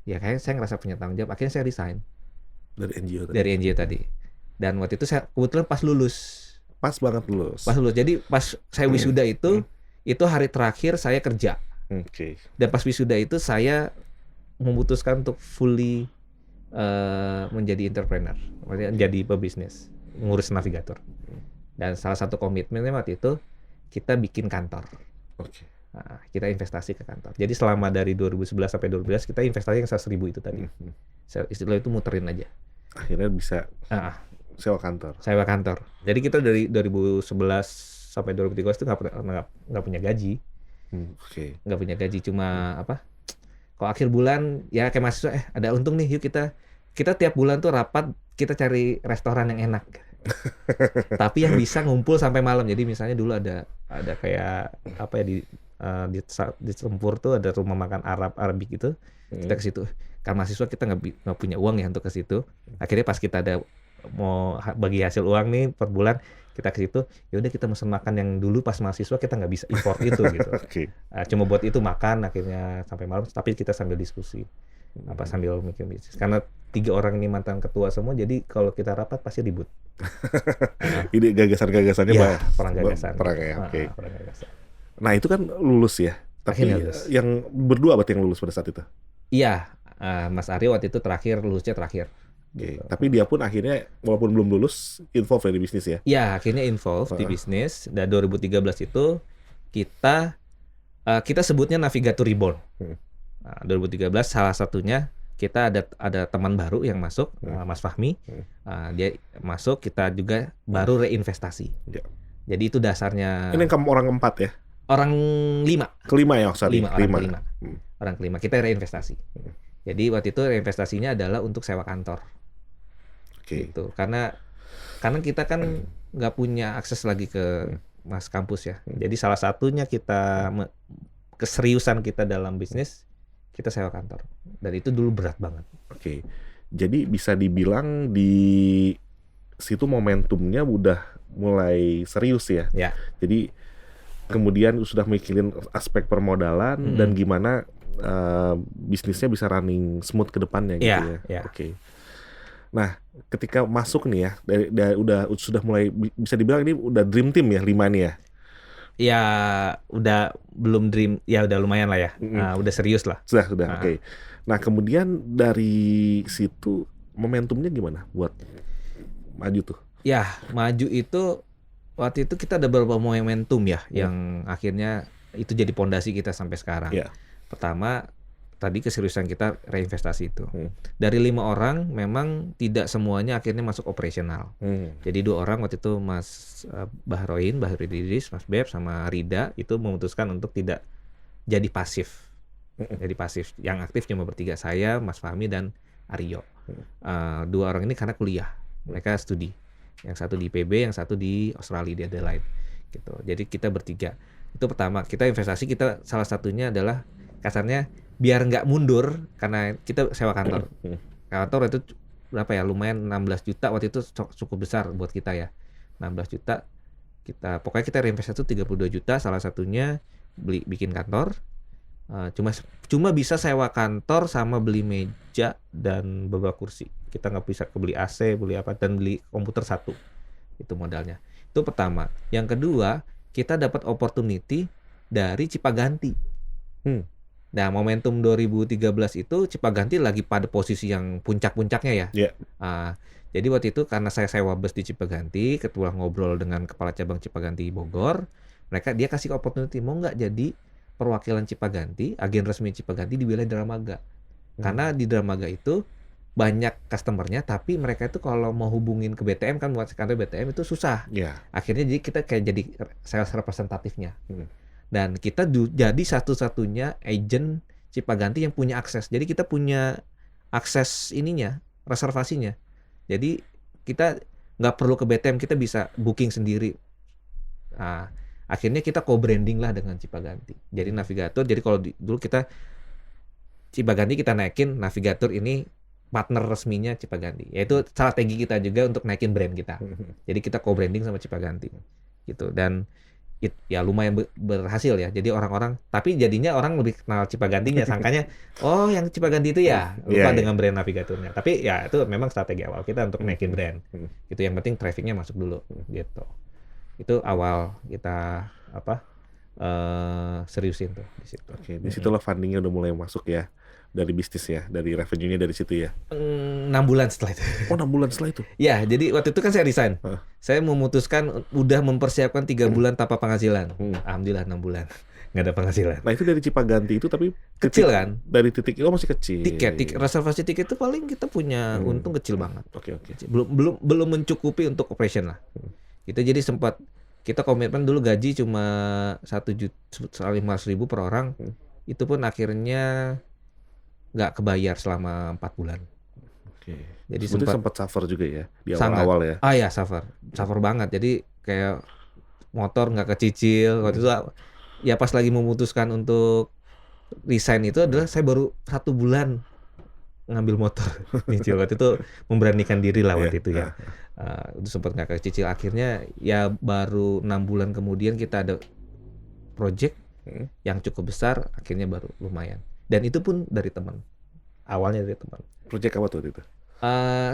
Ya kayaknya saya ngerasa punya tanggung jawab. Akhirnya saya resign. Dari NGO tadi. Dan waktu itu saya kebetulan pas lulus. Pas banget lulus. Jadi pas saya wisuda itu hari terakhir saya kerja. Dan pas wisuda itu saya memutuskan untuk fully menjadi entrepreneur, maksudnya jadi pebisnis, ngurus Navigatur. Dan salah satu komitmennya waktu itu kita bikin kantor. Nah, kita investasi ke kantor. Jadi selama dari 2011 sampai 2012 kita investasi yang 100.000 itu tadi. Istilah itu muterin aja. Akhirnya bisa sewa kantor. Jadi kita dari 2011 sampai 2013 itu nggak punya gaji. Nggak punya gaji, cuma kalau akhir bulan ya kayak mahasiswa ada untung nih, yuk kita tiap bulan tuh rapat, kita cari restoran yang enak. Tapi yang bisa ngumpul sampai malam. Jadi misalnya dulu ada kayak di Sempur tuh ada rumah makan Arabik gitu. Kita ke situ. Karena mahasiswa kita nggak punya uang ya untuk ke situ. Akhirnya pas kita ada mau bagi hasil uang nih per bulan, kita ke situ, ya udah kita mesen makan yang dulu pas mahasiswa kita nggak bisa import itu gitu. Cuma buat itu makan akhirnya sampai malam, tapi kita sambil diskusi sambil mikir bisnis. Karena 3 orang ini mantan ketua semua, jadi kalau kita rapat pasti ribut. Ini gagasan-gagasannya perang gagasan. Perang ya, Nah itu kan lulus ya. Tapi Akhirnya lulus. yang berdua berarti yang lulus pada saat itu. Iya, Mas Aryo waktu itu lulusnya terakhir. Oke. Gitu. Tapi dia pun akhirnya walaupun belum lulus involved di bisnis ya. Ya, akhirnya involved di bisnis. Dan 2013 itu kita sebutnya Navigator Reborn. Hmm. 2013 salah satunya kita ada teman baru yang masuk, Mas Fahmi. Dia masuk, kita juga baru reinvestasi. Ya. Jadi itu dasarnya. Ini kamu orang keempat ya? Orang 5. Kelima ya, sorry. Orang kelima. Orang kelima. Kita reinvestasi. Jadi waktu itu reinvestasinya adalah untuk sewa kantor. Oke. Gitu. Karena kita kan nggak punya akses lagi ke mas kampus ya. Jadi salah satunya keseriusan kita dalam bisnis, kita sewa kantor. Dan itu dulu berat banget. Oke. Jadi bisa dibilang di situ momentumnya udah mulai serius ya. Ya. Jadi kemudian sudah mikirin aspek permodalan dan gimana bisnisnya bisa running smooth ke depannya gitu ya. Ya. Oke. Nah, ketika masuk nih ya, sudah mulai bisa dibilang ini udah dream team ya 5 nih ya. Ya udah belum dream, ya udah lumayan lah ya. Udah serius lah. Sudah. Oke. Nah, kemudian dari situ momentumnya gimana buat maju tuh? Ya, maju itu waktu itu kita ada beberapa momentum ya yang akhirnya itu jadi pondasi kita sampai sekarang. Ya. Pertama, tadi keseriusan kita reinvestasi itu. Dari 5 orang memang tidak semuanya akhirnya masuk operasional. Jadi 2 orang waktu itu Mas Bahru Idris, Mas Beb sama Rida itu memutuskan untuk tidak jadi pasif. Jadi pasif. Yang aktif cuma bertiga, saya, Mas Fahmi dan Aryo. 2 orang ini karena kuliah. Mereka studi. Yang satu di PB, yang satu di Australia, di Adelaide. Gitu. Jadi kita bertiga. Itu pertama, kita investasi, kita salah satunya adalah kasarnya biar nggak mundur karena kita sewa kantor. Kantor itu berapa ya? Lumayan 16 juta waktu itu cukup besar buat kita ya. 16 juta. Pokoknya kita reinvestasi itu 32 juta, salah satunya bikin kantor. Cuma bisa sewa kantor sama beli meja dan beberapa kursi. Kita nggak bisa beli AC, beli apa, dan beli komputer 1. Itu modalnya. Itu pertama. Yang kedua, kita dapat opportunity dari Cipaganti. Nah, momentum 2013 itu Cipaganti lagi pada posisi yang puncak-puncaknya ya. Yeah. Jadi waktu itu karena saya sewa bus di Cipaganti, ketua ngobrol dengan kepala cabang Cipaganti Bogor, dia kasih opportunity, mau nggak jadi perwakilan Cipaganti, agen resmi Cipaganti di wilayah Dramaga. Karena di Dramaga itu banyak customernya, tapi mereka itu kalau mau hubungin ke BTM kan buat kantor BTM itu susah. Yeah. Akhirnya kita kayak jadi sales representatifnya. Dan kita jadi satu-satunya agent Cipaganti yang punya akses. Jadi kita punya akses reservasinya. Jadi kita nggak perlu ke BTM, kita bisa booking sendiri. Nah, akhirnya kita co-branding lah dengan Cipaganti. Jadi Navigator, jadi kalau dulu kita Cipaganti kita naikin, Navigator ini partner resminya Cipaganti. Yaitu strategi kita juga untuk naikin brand kita. Jadi kita co-branding sama Cipaganti. Gitu. Dan ya lumayan berhasil ya. Jadi orang-orang, tapi jadinya orang lebih kenal Cipagantinya, sangkanya oh yang Cipaganti itu ya, lupa dengan brand Navigatornya. Tapi ya itu memang strategi awal kita untuk naikin brand. Itu yang penting trafficnya masuk dulu gitu. Itu awal kita seriusin tuh di situ. Oke, di situlah fundingnya udah mulai masuk ya. Dari bisnis ya, dari revenue-nya dari situ ya. 6 bulan setelah itu. Oh, 6 bulan setelah itu? Ya, jadi waktu itu kan saya resign. Saya memutuskan udah mempersiapkan 3 bulan tanpa penghasilan. Alhamdulillah 6 bulan nggak ada penghasilan. Nah itu dari Cipaganti itu tapi kecil kan? Dari titik itu masih kecil. Tiket reservasi tiket itu paling kita punya untung kecil banget. Oke. Belum mencukupi untuk operation lah. Kita jadi sempat kita komitmen dulu gaji cuma 1.500.000 per orang. Itu pun akhirnya nggak kebayar selama 4 bulan. Oke. Jadi sempat suffer juga ya di awal-awal ya. Ya suffer banget. Jadi kayak motor nggak kecicil. Waktu itu ya pas lagi memutuskan untuk resign itu adalah saya baru 1 bulan ngambil motor nyicil. Waktu itu memberanikan diri lah waktu itu ya. Itu sempat nggak kecicil. Akhirnya ya baru 6 bulan kemudian kita ada project yang cukup besar. Akhirnya baru lumayan. Dan itu pun dari teman. Awalnya dari teman. Project apa tuh itu?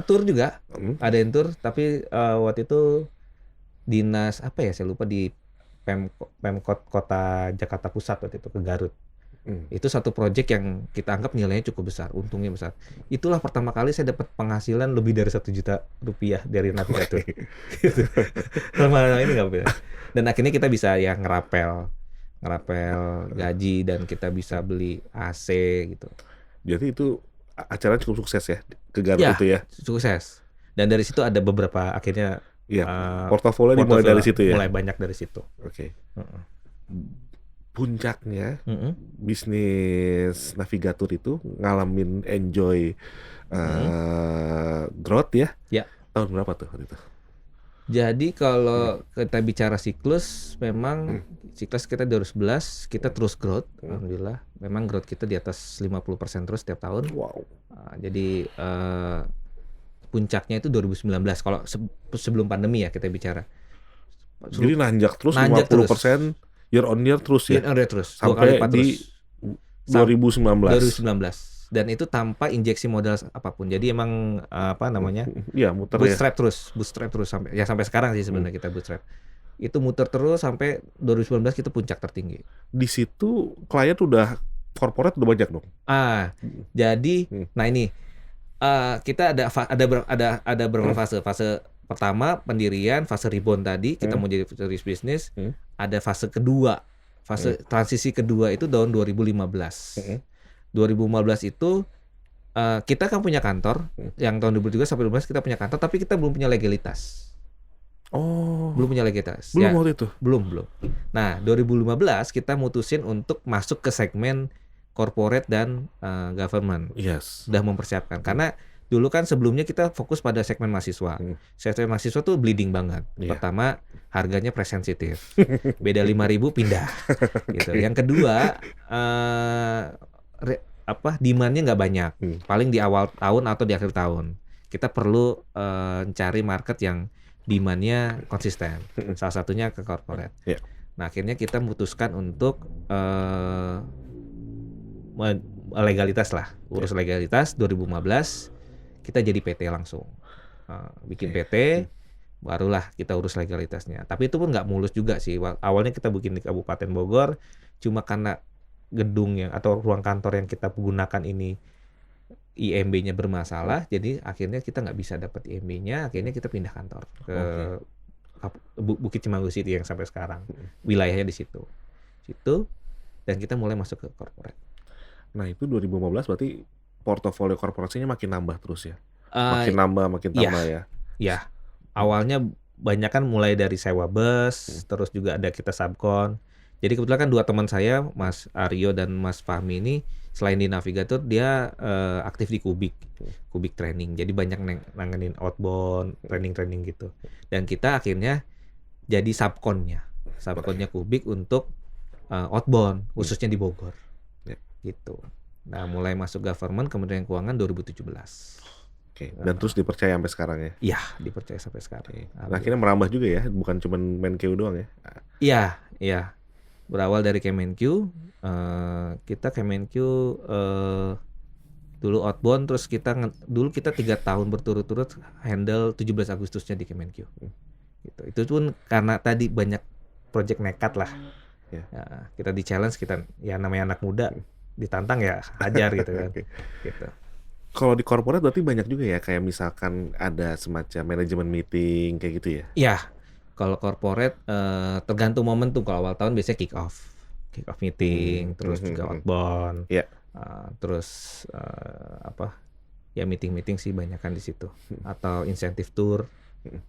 Tour juga. Ada yang tour, tapi waktu itu dinas apa ya, saya lupa, di Pemkot Kota Jakarta Pusat waktu itu ke Garut. Hmm. Itu satu proyek yang kita anggap nilainya cukup besar, untungnya besar. Itulah pertama kali saya dapat penghasilan lebih dari 1 juta rupiah dari navigator. Gitu. Lama-lama ini nggak bisa. Dan akhirnya kita bisa ya ngerapel gaji dan kita bisa beli AC gitu. Jadi itu acara cukup sukses ya ke Garut Ya, itu ya. sukses. Dan dari situ ada beberapa akhirnya Iya. eh, Portofolio dimulai dari situ ya. mulai banyak dari situ. Oke. Heeh. Puncaknya Mm-mm. bisnis navigator itu ngalamin enjoy growth ya. Ya. Tahun berapa tuh waktu itu? Jadi kalau kita bicara siklus, memang siklus kita 2011 kita terus growth, alhamdulillah. Memang growth kita di atas 50% terus setiap tahun. Wow. Jadi puncaknya itu 2019 kalau sebelum pandemi ya kita bicara. Jadi nanjak terus Nanjak 50% year on year terus ya. Year on year terus, Sampai dua kali lipat di terus. 2019. 2019 dan itu tanpa injeksi modal apapun. Jadi emang apa namanya? Iya, muter ya. bootstrap terus sampai sekarang sih sebenarnya kita bootstrap. Itu muter terus sampai 2019 kita puncak tertinggi. Di situ klien udah corporate udah banyak dong. Jadi nah ini kita ada beberapa fase. Fase pertama pendirian, fase rebound tadi kita mau jadi futuris bisnis. Ada fase kedua. Fase transisi kedua itu tahun 2015. 2015 itu kita kan punya kantor, yang tahun 2013 sampai 2015 kita punya kantor, tapi kita belum punya legalitas. Oh. Belum punya legalitas. Belum Ya, waktu itu. belum. Nah, 2015 kita mutusin untuk masuk ke segmen corporate dan government. Yes. Sudah mempersiapkan. Karena dulu kan sebelumnya kita fokus pada segmen mahasiswa. Segmen mahasiswa tuh bleeding banget. Iya. Pertama, harganya price sensitif. Beda 5.000 pindah. Gitu. Yang kedua, demand-nya nggak banyak. Paling di awal tahun atau di akhir tahun. Kita perlu cari market yang demand-nya konsisten. Salah satunya ke corporate. Iya. Nah, akhirnya kita memutuskan untuk legalitas lah. Urus legalitas 2015 kita jadi PT langsung. Bikin PT, barulah kita urus legalitasnya. Tapi itu pun nggak mulus juga sih. Awalnya kita bikin di Kabupaten Bogor, cuma karena gedung yang atau ruang kantor yang kita gunakan ini IMB-nya bermasalah, jadi akhirnya kita nggak bisa dapat IMB-nya, akhirnya kita pindah kantor ke Bukit Cimanggu City yang sampai sekarang. Wilayahnya di situ. Dan kita mulai masuk ke corporate. Nah, itu 2015 berarti portofolio korporasinya makin nambah terus ya. Makin tambah ya. Ya, awalnya banyak kan mulai dari sewa bus, terus juga ada kita subkon. Jadi kebetulan kan dua teman saya, Mas Aryo dan Mas Fahmi ini, selain di navigator dia aktif di Kubik training. Jadi banyak nanganin outbound, training gitu. Dan kita akhirnya jadi subkonnya Kubik untuk outbound, khususnya di Bogor. Gitu. Nah, mulai masuk government, Kementerian Keuangan 2017. Oke, dan terus dipercaya sampai sekarang ya. Iya, dipercaya sampai sekarang. Nah, akhirnya merambah juga ya, bukan cuma Menkeu doang ya. Iya. Berawal dari Kemenkeu, kita Kemenkeu dulu outbound, terus dulu kita 3 tahun berturut-turut handle 17 Agustusnya di Kemenkeu. Gitu. Itu pun karena tadi banyak project nekat lah. Ya, kita di challenge, kita ya namanya anak muda, ditantang ya hajar gitu kan. Gitu. Kalau di corporate berarti banyak juga ya, kayak misalkan ada semacam manajemen meeting kayak gitu ya. Iya. Kalau corporate tergantung momentum. Kalau awal tahun biasanya kick off meeting, terus juga outbound. Iya. Terus ya meeting sih banyakan di situ. Atau insentif tour.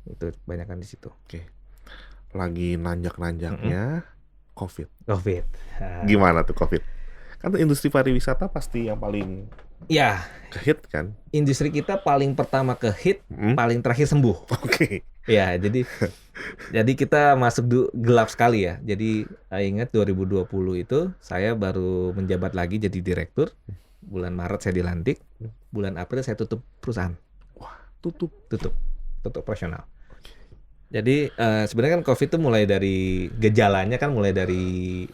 Itu banyakan di situ. Oke. Lagi nanjak-nanjaknya COVID. Gimana tuh COVID? Kan industri pariwisata pasti yang paling ya ke-hit kan? Industri kita paling pertama ke-hit, paling terakhir sembuh. Oke. Ya, jadi kita masuk gelap sekali ya. Jadi ingat 2020 itu saya baru menjabat lagi jadi direktur. Bulan Maret saya dilantik, bulan April saya tutup perusahaan. Wah, tutup operasional. Jadi sebenarnya kan COVID itu mulai dari gejalanya kan mulai dari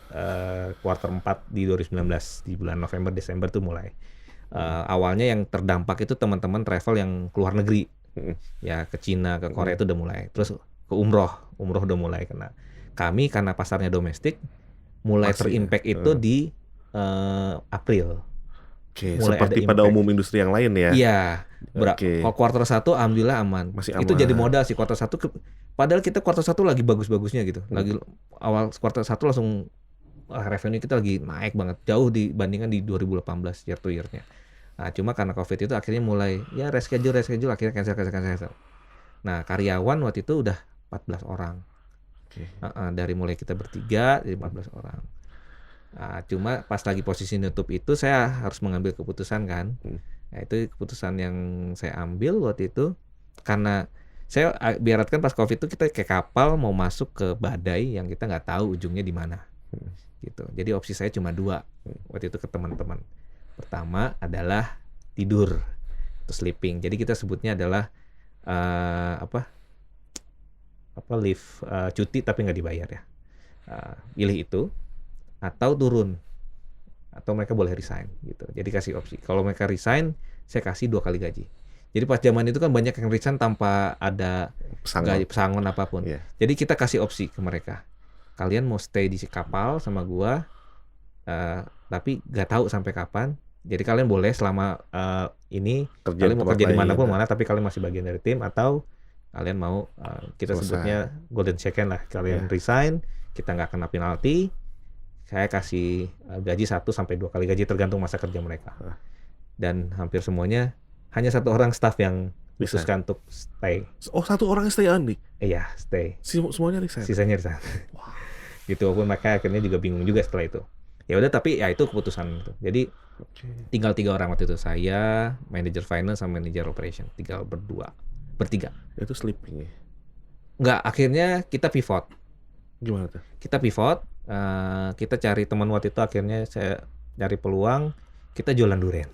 kuartal 4 di 2019, di bulan November Desember tuh mulai. Awalnya yang terdampak itu teman-teman travel yang keluar negeri. Ya ke Cina, ke Korea itu udah mulai. Terus ke umroh udah mulai kena. kami karena pasarnya domestik mulai Masih, terimpact itu di April. Oke, Mulai seperti ada pada impact. umum industri yang lain ya. Iya. Oke. Kalau kuartal 1 alhamdulillah aman. Masih Itu aman. jadi modal sih kuartal 1 padahal kita kuartal 1 lagi bagus-bagusnya gitu. Lagi awal kuartal 1 langsung revenue kita lagi naik banget jauh dibandingkan di 2018 year to year-nya. Nah, cuma karena Covid itu akhirnya mulai ya reschedule akhirnya cancel. Nah, karyawan waktu itu udah 14 orang. Oke. Dari mulai kita bertiga jadi 14 orang. Nah, cuma pas lagi posisi nutup itu saya harus mengambil keputusan kan. Nah, itu keputusan yang saya ambil waktu itu karena saya biaratkan pas Covid itu kita kayak kapal mau masuk ke badai yang kita nggak tahu ujungnya di mana. Gitu. Jadi opsi saya cuma 2 waktu itu ke teman-teman. Pertama adalah tidur atau sleeping. Jadi kita sebutnya adalah leave cuti tapi nggak dibayar ya. Pilih itu atau turun atau mereka boleh resign gitu. Jadi kasih opsi. Kalau mereka resign, saya kasih 2 kali gaji. Jadi pas zaman itu kan banyak yang resign tanpa ada gaji pesangon apapun. Iya. Jadi kita kasih opsi ke mereka. Kalian mau stay di si kapal sama gua, tapi nggak tahu sampai kapan. Jadi kalian boleh selama ini kalian mau kerja di mana pun mana, tapi kalian masih bagian dari tim atau kalian mau kita sebutnya golden second lah. Kalian resign, kita nggak kena penalti. Saya kasih gaji 1 sampai 2 kali gaji tergantung masa kerja mereka. Dan hampir semuanya hanya 1 orang staff yang khususkan untuk stay. Oh, 1 orang stay on nih? Iya, stay. Semuanya resign? Sisanya resign. Gitu, walaupun mereka akhirnya juga bingung juga setelah itu. Ya udah, tapi ya itu keputusan itu. Jadi tinggal 3 orang waktu itu, saya, manajer finance sama manajer operation, tinggal bertiga. Itu sleeping ya? Enggak, akhirnya kita pivot. Gimana tuh? Kita pivot, kita cari teman waktu itu, akhirnya saya cari peluang, kita jualan durian.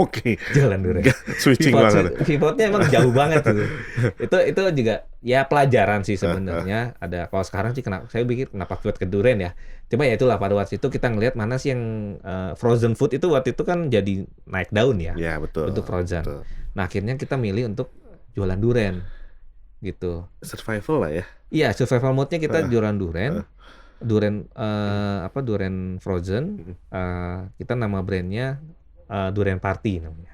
Oke. Jualan durian. Switching banget. Pivotnya emang jauh banget tuh. Itu juga ya pelajaran sih sebenarnya. Ada kalau sekarang sih saya pikir kenapa pivot ke durian ya. Cuma ya itulah pada waktu itu kita ngelihat mana sih yang frozen food itu waktu itu kan jadi naik daun ya. Ya, betul. Untuk frozen. Betul. Nah, akhirnya kita milih untuk jualan durian. Gitu. Survival lah ya. Iya, survival mode-nya kita jualan durian. Durian frozen. Kita nama brandnya Durian Party namanya.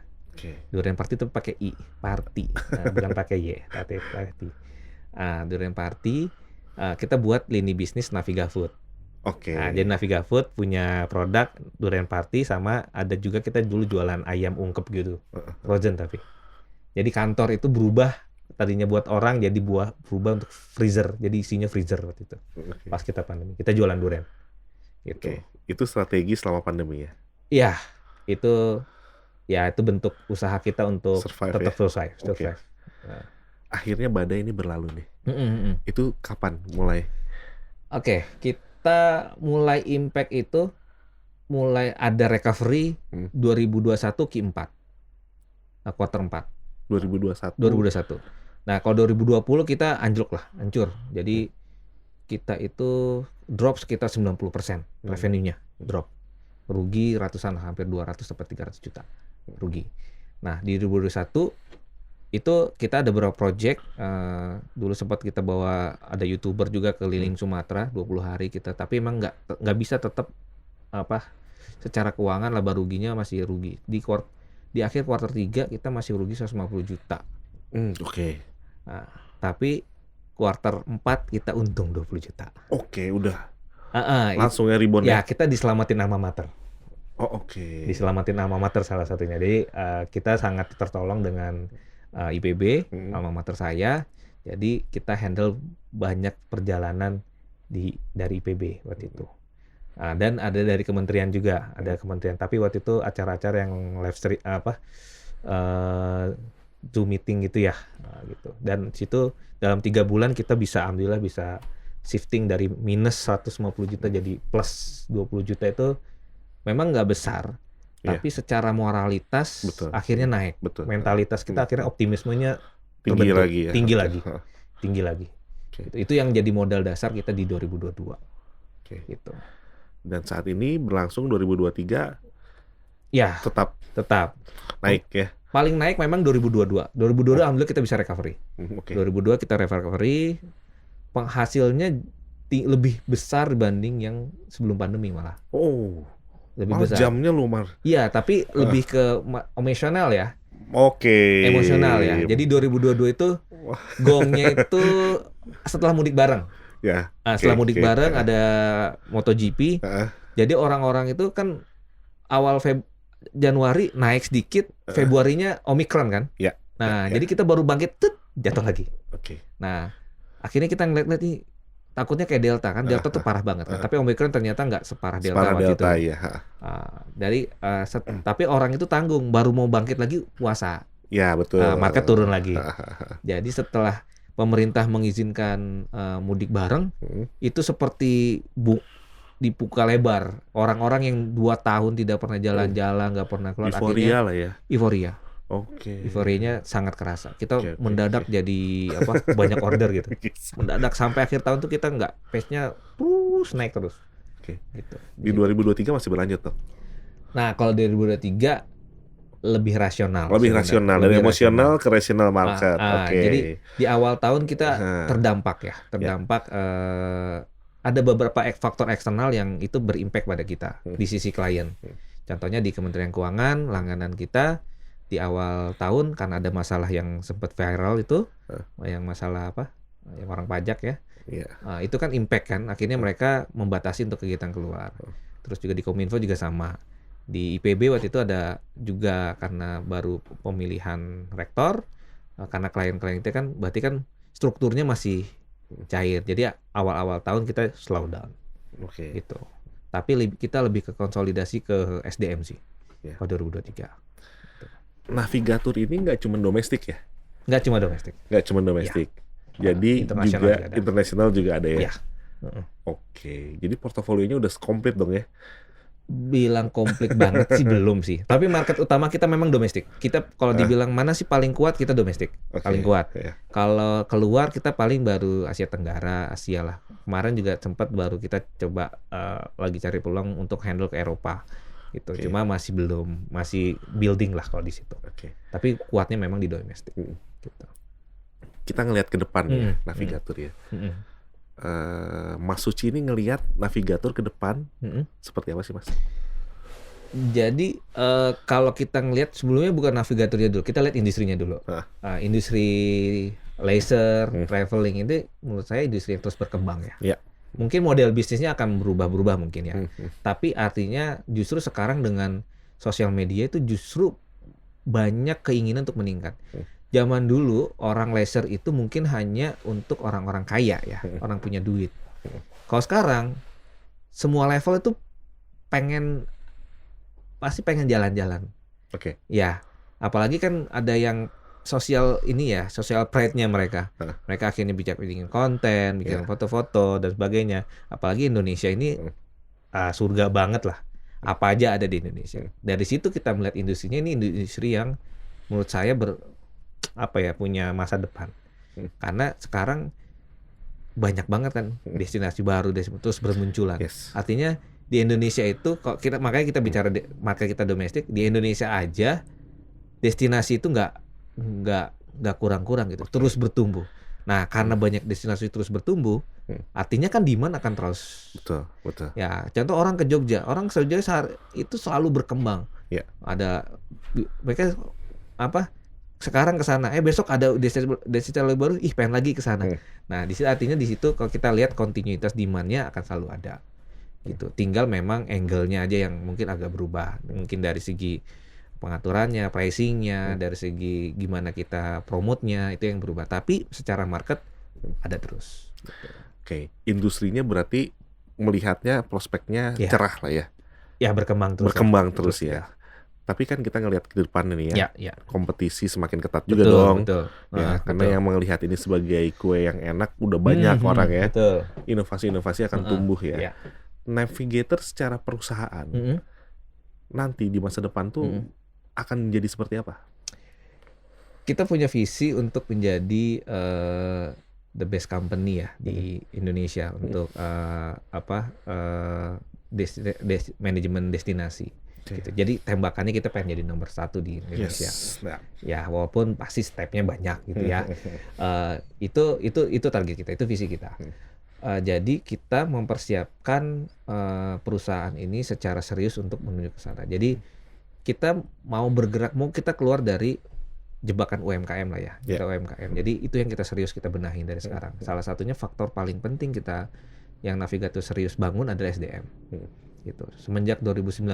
Durian Party itu pakai I, Party, bukan pakai Y, Party. Durian Party, kita buat lini bisnis Naviga Food. Nah, jadi Naviga Food punya produk Durian Party sama ada juga kita dulu jualan ayam ungkep gitu, frozen tapi. Jadi kantor itu berubah, tadinya buat orang jadi berubah untuk freezer, jadi isinya freezer waktu itu. Pas kita pandemi, kita jualan durian. Gitu. Itu strategi selama pandemi ya? Iya. Itu bentuk usaha kita untuk tetap survive. Nah. Akhirnya badai ini berlalu nih. Itu kapan mulai? Oke, kita mulai impact itu mulai ada recovery 2021 Q4. Quarter 4. 2021. Nah, kalau 2020 kita hancur. Jadi kita itu drop sekitar 90% revenue-nya drop. Rugi ratusan, hampir 200 sampai 300 juta rugi. Nah, di 2021 itu kita ada beberapa project, dulu sempat kita bawa ada YouTuber juga keliling Sumatera 20 hari kita, tapi emang nggak bisa tetap secara keuangan laba ruginya masih rugi. Di akhir kuartal 3 kita masih rugi 150 juta. Nah, tapi kuartal 4 kita untung 20 juta. Udah. Langsung ya rebound ya. Kita diselamatin alma mater. Diselamatin alma mater salah satunya. Jadi kita sangat tertolong dengan IPB, alma mater saya. Jadi kita handle banyak perjalanan dari IPB waktu itu. Dan ada dari kementerian juga, ada kementerian. Tapi waktu itu acara-acara yang live stream Zoom meeting gitu ya, gitu. Dan situ dalam 3 bulan kita alhamdulillah bisa shifting dari minus 150 juta jadi plus 20 juta. Itu memang nggak besar, tapi secara moralitas akhirnya naik. Mentalitas kita akhirnya optimismenya tinggi lagi. Itu yang jadi modal dasar kita di 2022. Gitu. Dan saat ini berlangsung 2023 ya tetap naik ya. Paling naik memang 2022 alhamdulillah kita bisa recovery. 2022 kita recovery, penghasilnya lebih besar dibanding yang sebelum pandemi malah. Oh, Lebih malah besar. jamnya lumar. Iya, tapi lebih ke emosional ya. Oke. Emosional ya. Jadi 2022 itu Wah. gongnya itu setelah mudik bareng. Ya. Setelah oke, mudik oke. bareng ada MotoGP. Heeh. Jadi orang-orang itu kan awal Januari naik sedikit, Februarinya Omikron kan. Ya. Nah, ya. jadi kita baru bangkit, jatuh lagi. Oke. Nah, akhirnya kita ngeliat-ngeliat nih, takutnya kayak Delta kan. Delta tuh parah banget kan. Tapi Omikron ternyata nggak separah Delta Separah waktu Delta itu. ya. Tapi orang itu tanggung, baru mau bangkit lagi puasa. Ya, betul. Market turun lagi. Jadi setelah pemerintah mengizinkan mudik bareng, itu seperti dibuka lebar. Orang-orang yang 2 tahun tidak pernah jalan-jalan, nggak pernah keluar, Euforia akhirnya lah ya. euforia. Oke. Euforianya sangat kerasa. Kita Oke. mendadak jadi banyak order gitu. Mendadak sampai akhir tahun tuh kita nggak, pace-nya terus naik terus. Oke. Gitu. Di 2023 masih berlanjut tuh. Nah, kalau 2023 lebih rasional. Lebih sebenarnya. rasional dari Lebih emosional ke rasional market. Oke. Jadi di awal tahun kita terdampak ya. Terdampak ada beberapa faktor eksternal yang itu berimpact pada kita di sisi klien. Contohnya di Kementerian Keuangan, langganan kita di awal tahun karena ada masalah yang sempat viral itu, yang masalah apa? Yang orang pajak ya. Iya. Itu kan impact kan. Akhirnya mereka membatasi untuk kegiatan keluar. Terus juga di Kominfo juga sama. Di IPB waktu itu ada juga karena baru pemilihan rektor, karena klien-klien itu kan berarti kan strukturnya masih cair. Jadi awal-awal tahun kita slow down. Oke. Gitu. Tapi kita lebih ke konsolidasi ke SDM sih. Ya. Pada 2023. Navigator ini nggak cuma domestik ya? Nggak cuma domestik. Nggak cuma domestik. Jadi juga internasional juga ada ya? Iya. Oke. Jadi portofolionya udah komplit dong ya? Bilang komplit banget sih belum sih. Tapi market utama kita memang domestik. Kita kalau dibilang mana sih paling kuat, kita domestik. Paling kuat. Kalau keluar kita paling baru Asia Tenggara, Asia lah. Kemarin juga sempat baru kita coba lagi cari peluang untuk handle ke Eropa. Gitu. Cuma masih belum, masih building lah kalau di situ. Tapi kuatnya memang di domestik. Gitu. Kita ngelihat ke depan ya, navigator ya. Mas Suci ini ngelihat navigator ke depan seperti apa sih Mas? Jadi kalau kita ngelihat sebelumnya bukan navigatornya dulu, kita lihat industrinya dulu. Industri leisure, traveling itu menurut saya industri yang terus berkembang ya. Ya. Mungkin model bisnisnya akan berubah-berubah mungkin ya. Tapi artinya justru sekarang dengan sosial media itu justru banyak keinginan untuk meningkat. Zaman dulu orang leisure itu mungkin hanya untuk orang-orang kaya ya, orang punya duit. Kalau sekarang semua level itu pasti pengen jalan-jalan. Oke. Ya, apalagi kan ada yang sosial ini ya, sosial pride-nya mereka. Mereka akhirnya bikin konten, bikin foto-foto dan sebagainya. Apalagi Indonesia ini surga banget lah. Apa aja ada di Indonesia. Dari situ kita melihat industrinya ini industri yang menurut saya punya masa depan. Karena sekarang banyak banget kan destinasi baru terus bermunculan. Artinya di Indonesia itu makanya kita bicara market kita domestik, di Indonesia aja destinasi itu nggak kurang-kurang gitu, terus bertumbuh. Nah, karena banyak destinasi terus bertumbuh, artinya kan demand akan terus. Betul. Ya, contoh orang ke Jogja itu selalu berkembang. Ya. Ada mereka sekarang ke sana, besok ada destinasi baru, pengen lagi ke sana. Nah, di situ artinya di situ kalau kita lihat kontinuitas demand-nya akan selalu ada. Gitu. Tinggal memang angle-nya aja yang mungkin agak berubah. Mungkin dari segi pengaturannya, pricing-nya, dari segi gimana kita promote-nya itu yang berubah. Tapi secara market ada terus. Oke, industrinya berarti melihatnya prospeknya cerah lah ya. Ya, berkembang terus. Berkembang terus ya. Tapi kan kita ngelihat ke depan ini ya. Kompetisi semakin ketat juga dong. Betul. Karena yang melihat ini sebagai kue yang enak udah banyak orang ya. Betul. Inovasi-inovasi akan tumbuh ya. Navigator secara perusahaan nanti di masa depan tuh akan menjadi seperti apa? Kita punya visi untuk menjadi the best company ya di Indonesia untuk manajemen destinasi. Gitu. Jadi tembakannya kita pengen jadi nomor 1 di Indonesia. Ya, walaupun pasti stepnya banyak gitu ya. Itu target kita, itu visi kita. Jadi kita mempersiapkan perusahaan ini secara serius untuk menuju ke sana. Jadi kita mau bergerak, mau kita keluar dari jebakan UMKM lah ya, kita UMKM. Jadi itu yang kita serius kita benahin dari sekarang. Salah satunya faktor paling penting kita yang Navigator serius bangun adalah SDM. Gitu. Semenjak 2019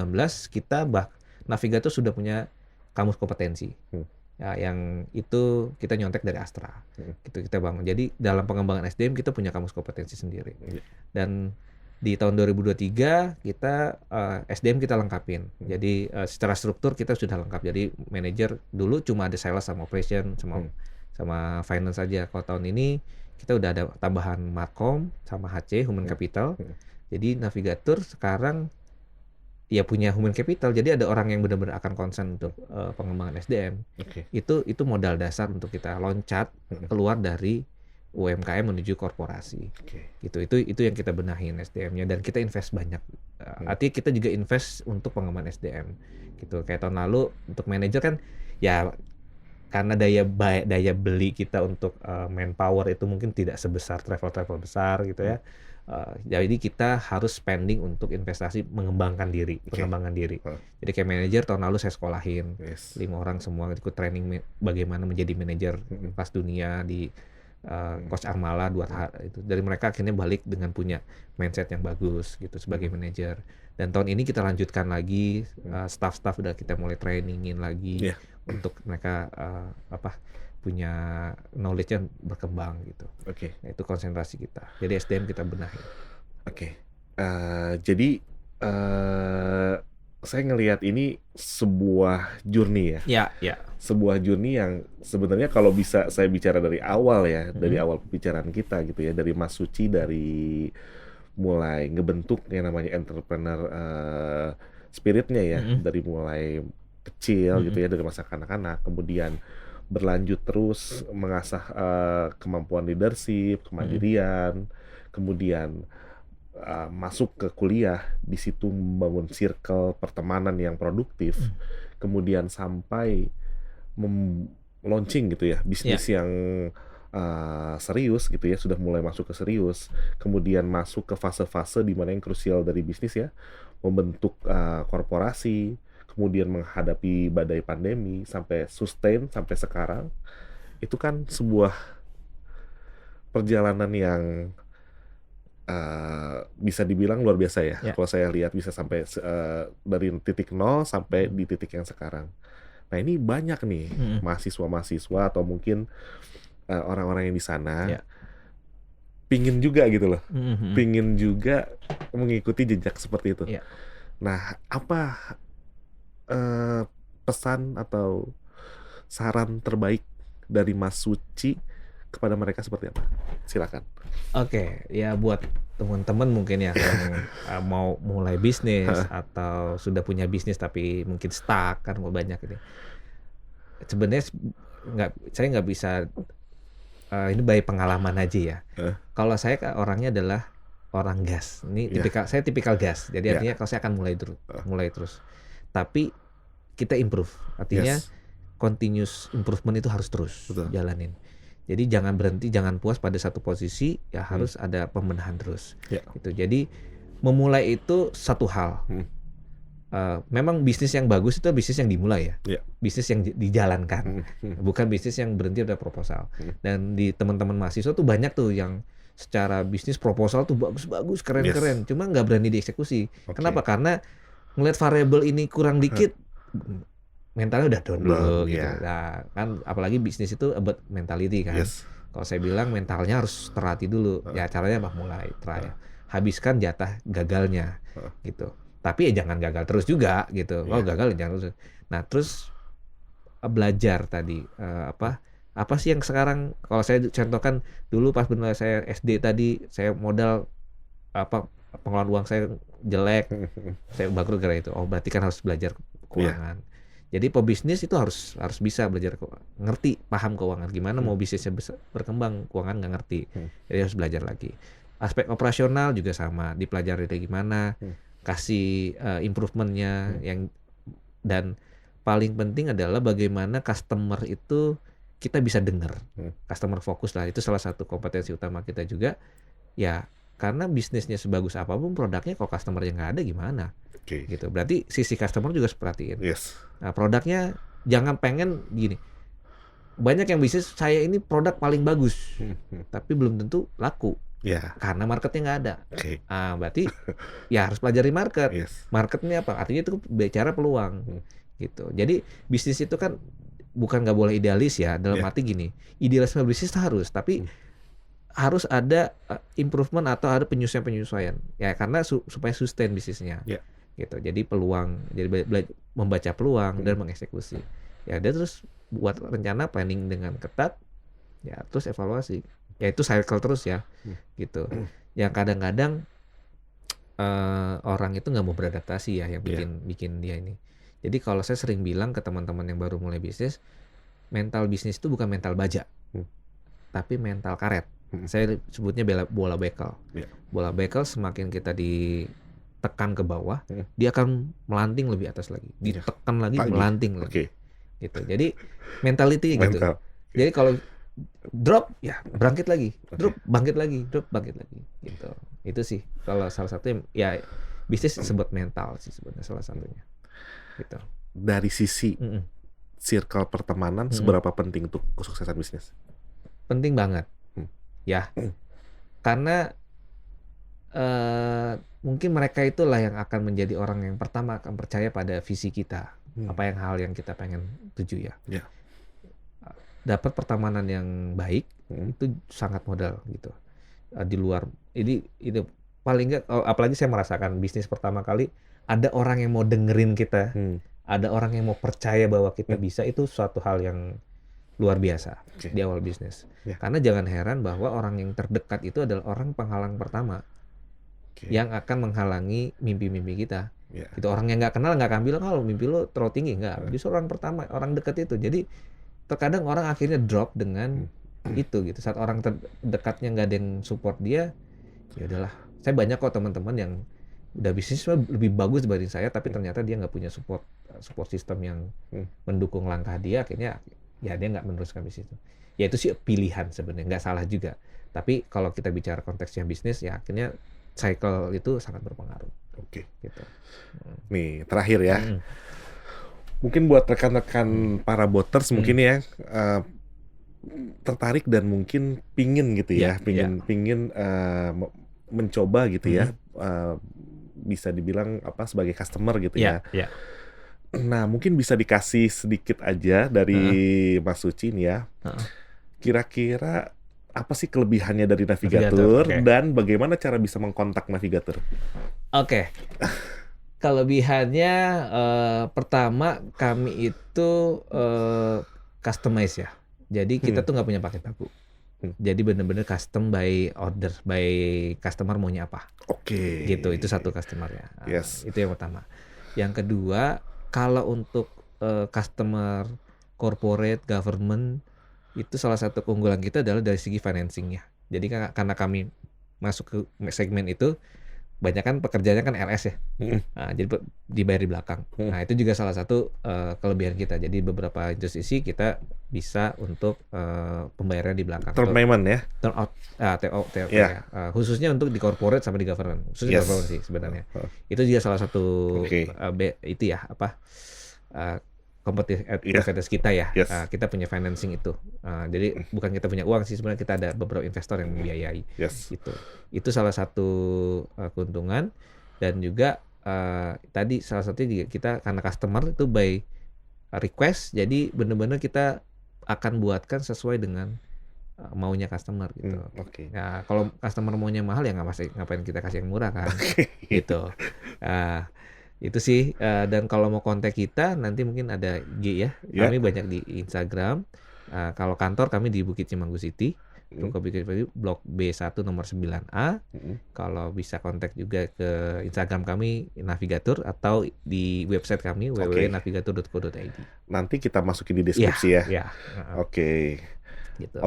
kita Navigator sudah punya kamus kompetensi. Ya, yang itu kita nyontek dari Astra. Gitu kita bangun. Jadi dalam pengembangan SDM kita punya kamus kompetensi sendiri. Dan di tahun 2023 kita SDM kita lengkapin. Jadi secara struktur kita sudah lengkap. Jadi manajer dulu cuma ada sales sama operation sama finance saja. Kalau tahun ini kita udah ada tambahan Markom sama HC Human Capital. Jadi Navigator sekarang ya punya human capital, jadi ada orang yang benar-benar akan concern untuk pengembangan SDM. Itu modal dasar untuk kita loncat keluar dari UMKM menuju korporasi. Gitu. Itu yang kita benahin SDM-nya dan kita invest banyak. Artinya kita juga invest untuk pengembangan SDM. Gitu. Kayak tahun lalu untuk manajer kan ya karena daya beli kita untuk manpower itu mungkin tidak sebesar travel besar gitu ya. Jadi kita harus spending untuk investasi pengembangan diri. Jadi kayak manajer tahun lalu saya sekolahin 5 orang semua ikut training bagaimana menjadi manajer kelas dunia di Coach Armala 2 hari itu. Dari mereka akhirnya balik dengan punya mindset yang bagus gitu sebagai manajer. Dan tahun ini kita lanjutkan lagi staff-staff udah kita mulai trainingin lagi untuk mereka punya knowledge-nya berkembang gitu. Nah, itu konsentrasi kita. Jadi SDM kita benahi. Jadi saya ngelihat ini sebuah journey ya. Sebuah journey yang sebenarnya kalau bisa saya bicara dari awal ya, dari awal pembicaraan kita gitu ya, dari Mas Suci dari mulai ngebentuk yang namanya entrepreneur spiritnya ya, dari mulai kecil gitu ya, dari masa kanak-kanak, kemudian berlanjut terus mengasah kemampuan leadership, kemandirian, kemudian masuk ke kuliah, di situ membangun circle pertemanan yang produktif, kemudian sampai launching gitu ya, bisnis yang serius gitu ya, sudah mulai masuk ke serius, kemudian masuk ke fase-fase di mana yang krusial dari bisnis ya, membentuk korporasi, kemudian menghadapi badai pandemi sampai sustain sampai sekarang. Itu kan sebuah perjalanan yang bisa dibilang luar biasa ya. Kalau saya lihat bisa sampai dari titik nol sampai di titik yang sekarang. Nah ini banyak nih mahasiswa-mahasiswa atau mungkin orang-orang yang di sana pingin juga gitu loh, pingin juga mengikuti jejak seperti itu. Nah apa pesan atau saran terbaik dari Mas Suci kepada mereka seperti apa? Silakan. Ya buat teman-teman mungkin ya yang mau mulai bisnis atau sudah punya bisnis tapi mungkin stuck kan banyak ini. Sebenarnya saya nggak bisa ini by pengalaman aja ya. Kalau saya orangnya adalah orang gas. Ini saya tipikal gas. Jadi artinya kalau saya akan mulai terus. Tapi kita improve. Artinya continuous improvement itu harus terus jalanin. Jadi jangan berhenti, jangan puas pada satu posisi, ya harus ada pembenahan terus. Gitu. Jadi memulai itu satu hal. Memang bisnis yang bagus itu bisnis yang dimulai ya. Bisnis yang dijalankan. Bukan bisnis yang berhenti pada proposal. Dan di teman-teman mahasiswa tuh banyak tuh yang secara bisnis proposal tuh bagus-bagus, keren-keren. Cuma nggak berani dieksekusi. Kenapa? Karena ngeliat variabel ini kurang dikit, mentalnya udah down dulu gitu. Nah, kan apalagi bisnis itu about mentality kan. Kalau saya bilang mentalnya harus terlatih dulu. Ya caranya mulai try. Habiskan jatah gagalnya gitu. Tapi ya jangan gagal terus juga gitu. Kalau gagal ya jangan terus. Nah, terus belajar tadi apa sih yang sekarang kalau saya contohkan dulu pas benar saya SD tadi saya modal pengelolaan uang saya jelek. Saya bangkrut gara itu. Oh, berarti kan harus belajar keuangan. Jadi pebisnis itu harus bisa belajar ngerti, paham keuangan. Gimana mau bisnisnya berkembang, keuangan nggak ngerti. Jadi harus belajar lagi. Aspek operasional juga sama, dipelajari dari gimana, kasih improvementnya dan paling penting adalah bagaimana customer itu kita bisa dengar. Customer fokus lah, itu salah satu kompetensi utama kita juga. Ya Karena bisnisnya sebagus apapun produknya, kalau customer-nya nggak ada gimana? Oke. Gitu. Berarti sisi customer juga harus perhatiin. Yes. Nah, produknya jangan pengen gini. Banyak yang bisnis saya ini produk paling bagus, tapi belum tentu laku Ya. karena marketnya nggak ada. Oke. Berarti ya harus pelajari market. Yes. Marketnya apa? Artinya itu bicara peluang. Gitu. Jadi bisnis itu kan bukan nggak boleh idealis ya. Dalam arti gini, idealisme bisnis harus, tapi harus ada improvement atau ada penyesuaian ya, karena supaya sustain bisnisnya. Gitu. Jadi peluang, jadi membaca peluang dan mengeksekusi. Ya dia terus buat rencana, planning dengan ketat, ya terus evaluasi. Ya itu cycle terus ya, gitu. Yang kadang-kadang orang itu nggak mau beradaptasi ya, yang bikin dia ini. Jadi kalau saya sering bilang ke teman-teman yang baru mulai bisnis, mental bisnis itu bukan mental baja, tapi mental karet. Saya sebutnya bola bekel. Bola bekel semakin kita ditekan ke bawah, dia akan melanting lebih atas lagi. Ditekan lagi, melanting lagi. Gitu. Jadi mentality gitu. Jadi kalau drop ya bangkit lagi, drop bangkit lagi, drop bangkit lagi. Gitu. Itu sih kalau salah satunya ya bisnis disebut mental sih sebenarnya salah satunya. Gitu. Dari sisi circle pertemanan, seberapa penting untuk kesuksesan bisnis? Penting banget. Ya, karena mungkin mereka itulah yang akan menjadi orang yang pertama akan percaya pada visi kita, apa yang hal yang kita pengen tuju ya. Dapat pertemanan yang baik itu sangat modal gitu. Di luar ini paling nggak, apalagi saya merasakan bisnis pertama kali ada orang yang mau dengerin kita, ada orang yang mau percaya bahwa kita bisa, itu suatu hal yang luar biasa di awal bisnis. Karena jangan heran bahwa orang yang terdekat itu adalah orang penghalang pertama yang akan menghalangi mimpi-mimpi kita. Itu orang yang nggak kenal nggak akan bilang kalau mimpi lo terlalu tinggi, nggak. Justru orang pertama, orang dekat itu. Jadi terkadang orang akhirnya drop dengan itu gitu. Saat orang terdekatnya nggak ada yang support dia, ya udahlah. Saya banyak kok teman-teman yang udah bisnis lebih bagus dibanding saya, tapi ternyata dia nggak punya support system yang mendukung langkah dia, akhirnya ya dia nggak meneruskan bisnis itu. Ya itu sih pilihan sebenarnya, nggak salah juga. Tapi kalau kita bicara konteksnya bisnis, ya akhirnya cycle itu sangat berpengaruh. Gitu. Nih terakhir ya, mungkin buat rekan-rekan para boters mungkin ya tertarik dan mungkin pingin gitu ya, pingin mencoba gitu ya, bisa dibilang apa sebagai customer gitu ya. Nah, mungkin bisa dikasih sedikit aja dari Mas Suci nih ya. Kira-kira apa sih kelebihannya dari Navigatur dan bagaimana cara bisa mengkontak Navigatur? Kelebihannya pertama kami itu customize ya. Jadi kita tuh nggak punya paket baku. Jadi benar-benar custom by order, by customer maunya apa. Gitu, itu satu customernya. Itu yang pertama. Yang kedua, kalau untuk customer corporate, government, itu salah satu keunggulan kita adalah dari segi financingnya. Jadi karena kami masuk ke segmen itu, banyak kan pekerjaannya kan LS ya. Jadi dibayar di belakang. Nah itu juga salah satu kelebihan kita. Jadi beberapa institusi kita bisa untuk pembayaran di belakang. Term payment ya? TO ya. Khususnya untuk di corporate sama di government. Khususnya government sih sebenarnya. Itu juga salah satu itu ya kompetitif kita ya. Kita punya financing itu. Jadi bukan kita punya uang sih, sebenarnya kita ada beberapa investor yang membiayai. Itu salah satu keuntungan. Dan juga tadi salah satunya juga kita karena customer itu by request, jadi benar-benar kita akan buatkan sesuai dengan maunya customer gitu. Nah, kalau customer maunya mahal ya ngapain kita kasih yang murah kan. Gitu. Itu sih, dan kalau mau kontak kita nanti mungkin ada IG ya. Kami banyak di Instagram. Kalau kantor kami di Bukit Cimanggu City, Blok B1 nomor 9A. Kalau bisa kontak juga ke Instagram kami Navigatur atau di website kami www.navigatur.co.id. Nanti kita masukin di deskripsi ya. Gitu.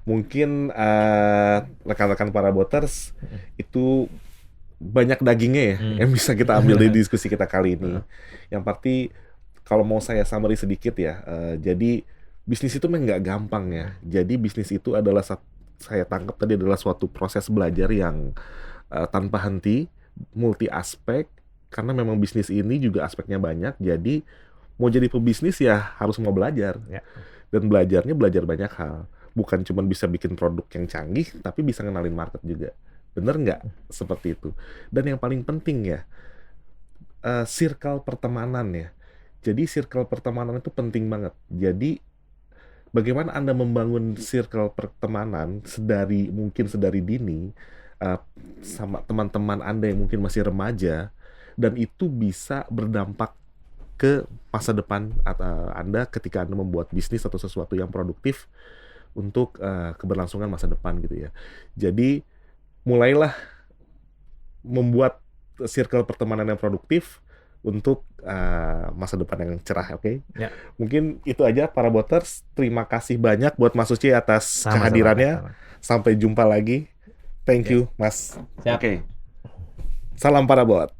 Mungkin rekan-rekan para boters itu banyak dagingnya ya yang bisa kita ambil dari diskusi kita kali ini. Yang pasti kalau mau saya summary sedikit ya, jadi bisnis itu memang nggak gampang ya. Jadi bisnis itu adalah saya tangkap tadi adalah suatu proses belajar yang tanpa henti, multi aspek, karena memang bisnis ini juga aspeknya banyak. Jadi mau jadi pebisnis ya harus mau belajar. Ya. Dan belajarnya belajar banyak hal. Bukan cuma bisa bikin produk yang canggih, tapi bisa ngenalin market juga. Bener nggak? Seperti itu. Dan yang paling penting ya, circle pertemanan ya. Jadi circle pertemanan itu penting banget. Jadi bagaimana Anda membangun circle pertemanan mungkin sedari dini sama teman-teman Anda yang mungkin masih remaja, dan itu bisa berdampak ke masa depan Anda ketika Anda membuat bisnis atau sesuatu yang produktif untuk keberlangsungan masa depan gitu ya. Jadi mulailah membuat circle pertemanan yang produktif untuk masa depan yang cerah, oke? Ya. Mungkin itu aja para boters. Terima kasih banyak buat Mas Suci atas Sama-sama. kehadirannya. Sampai jumpa lagi. Thank you, Mas. Siap. Oke. Salam para bot.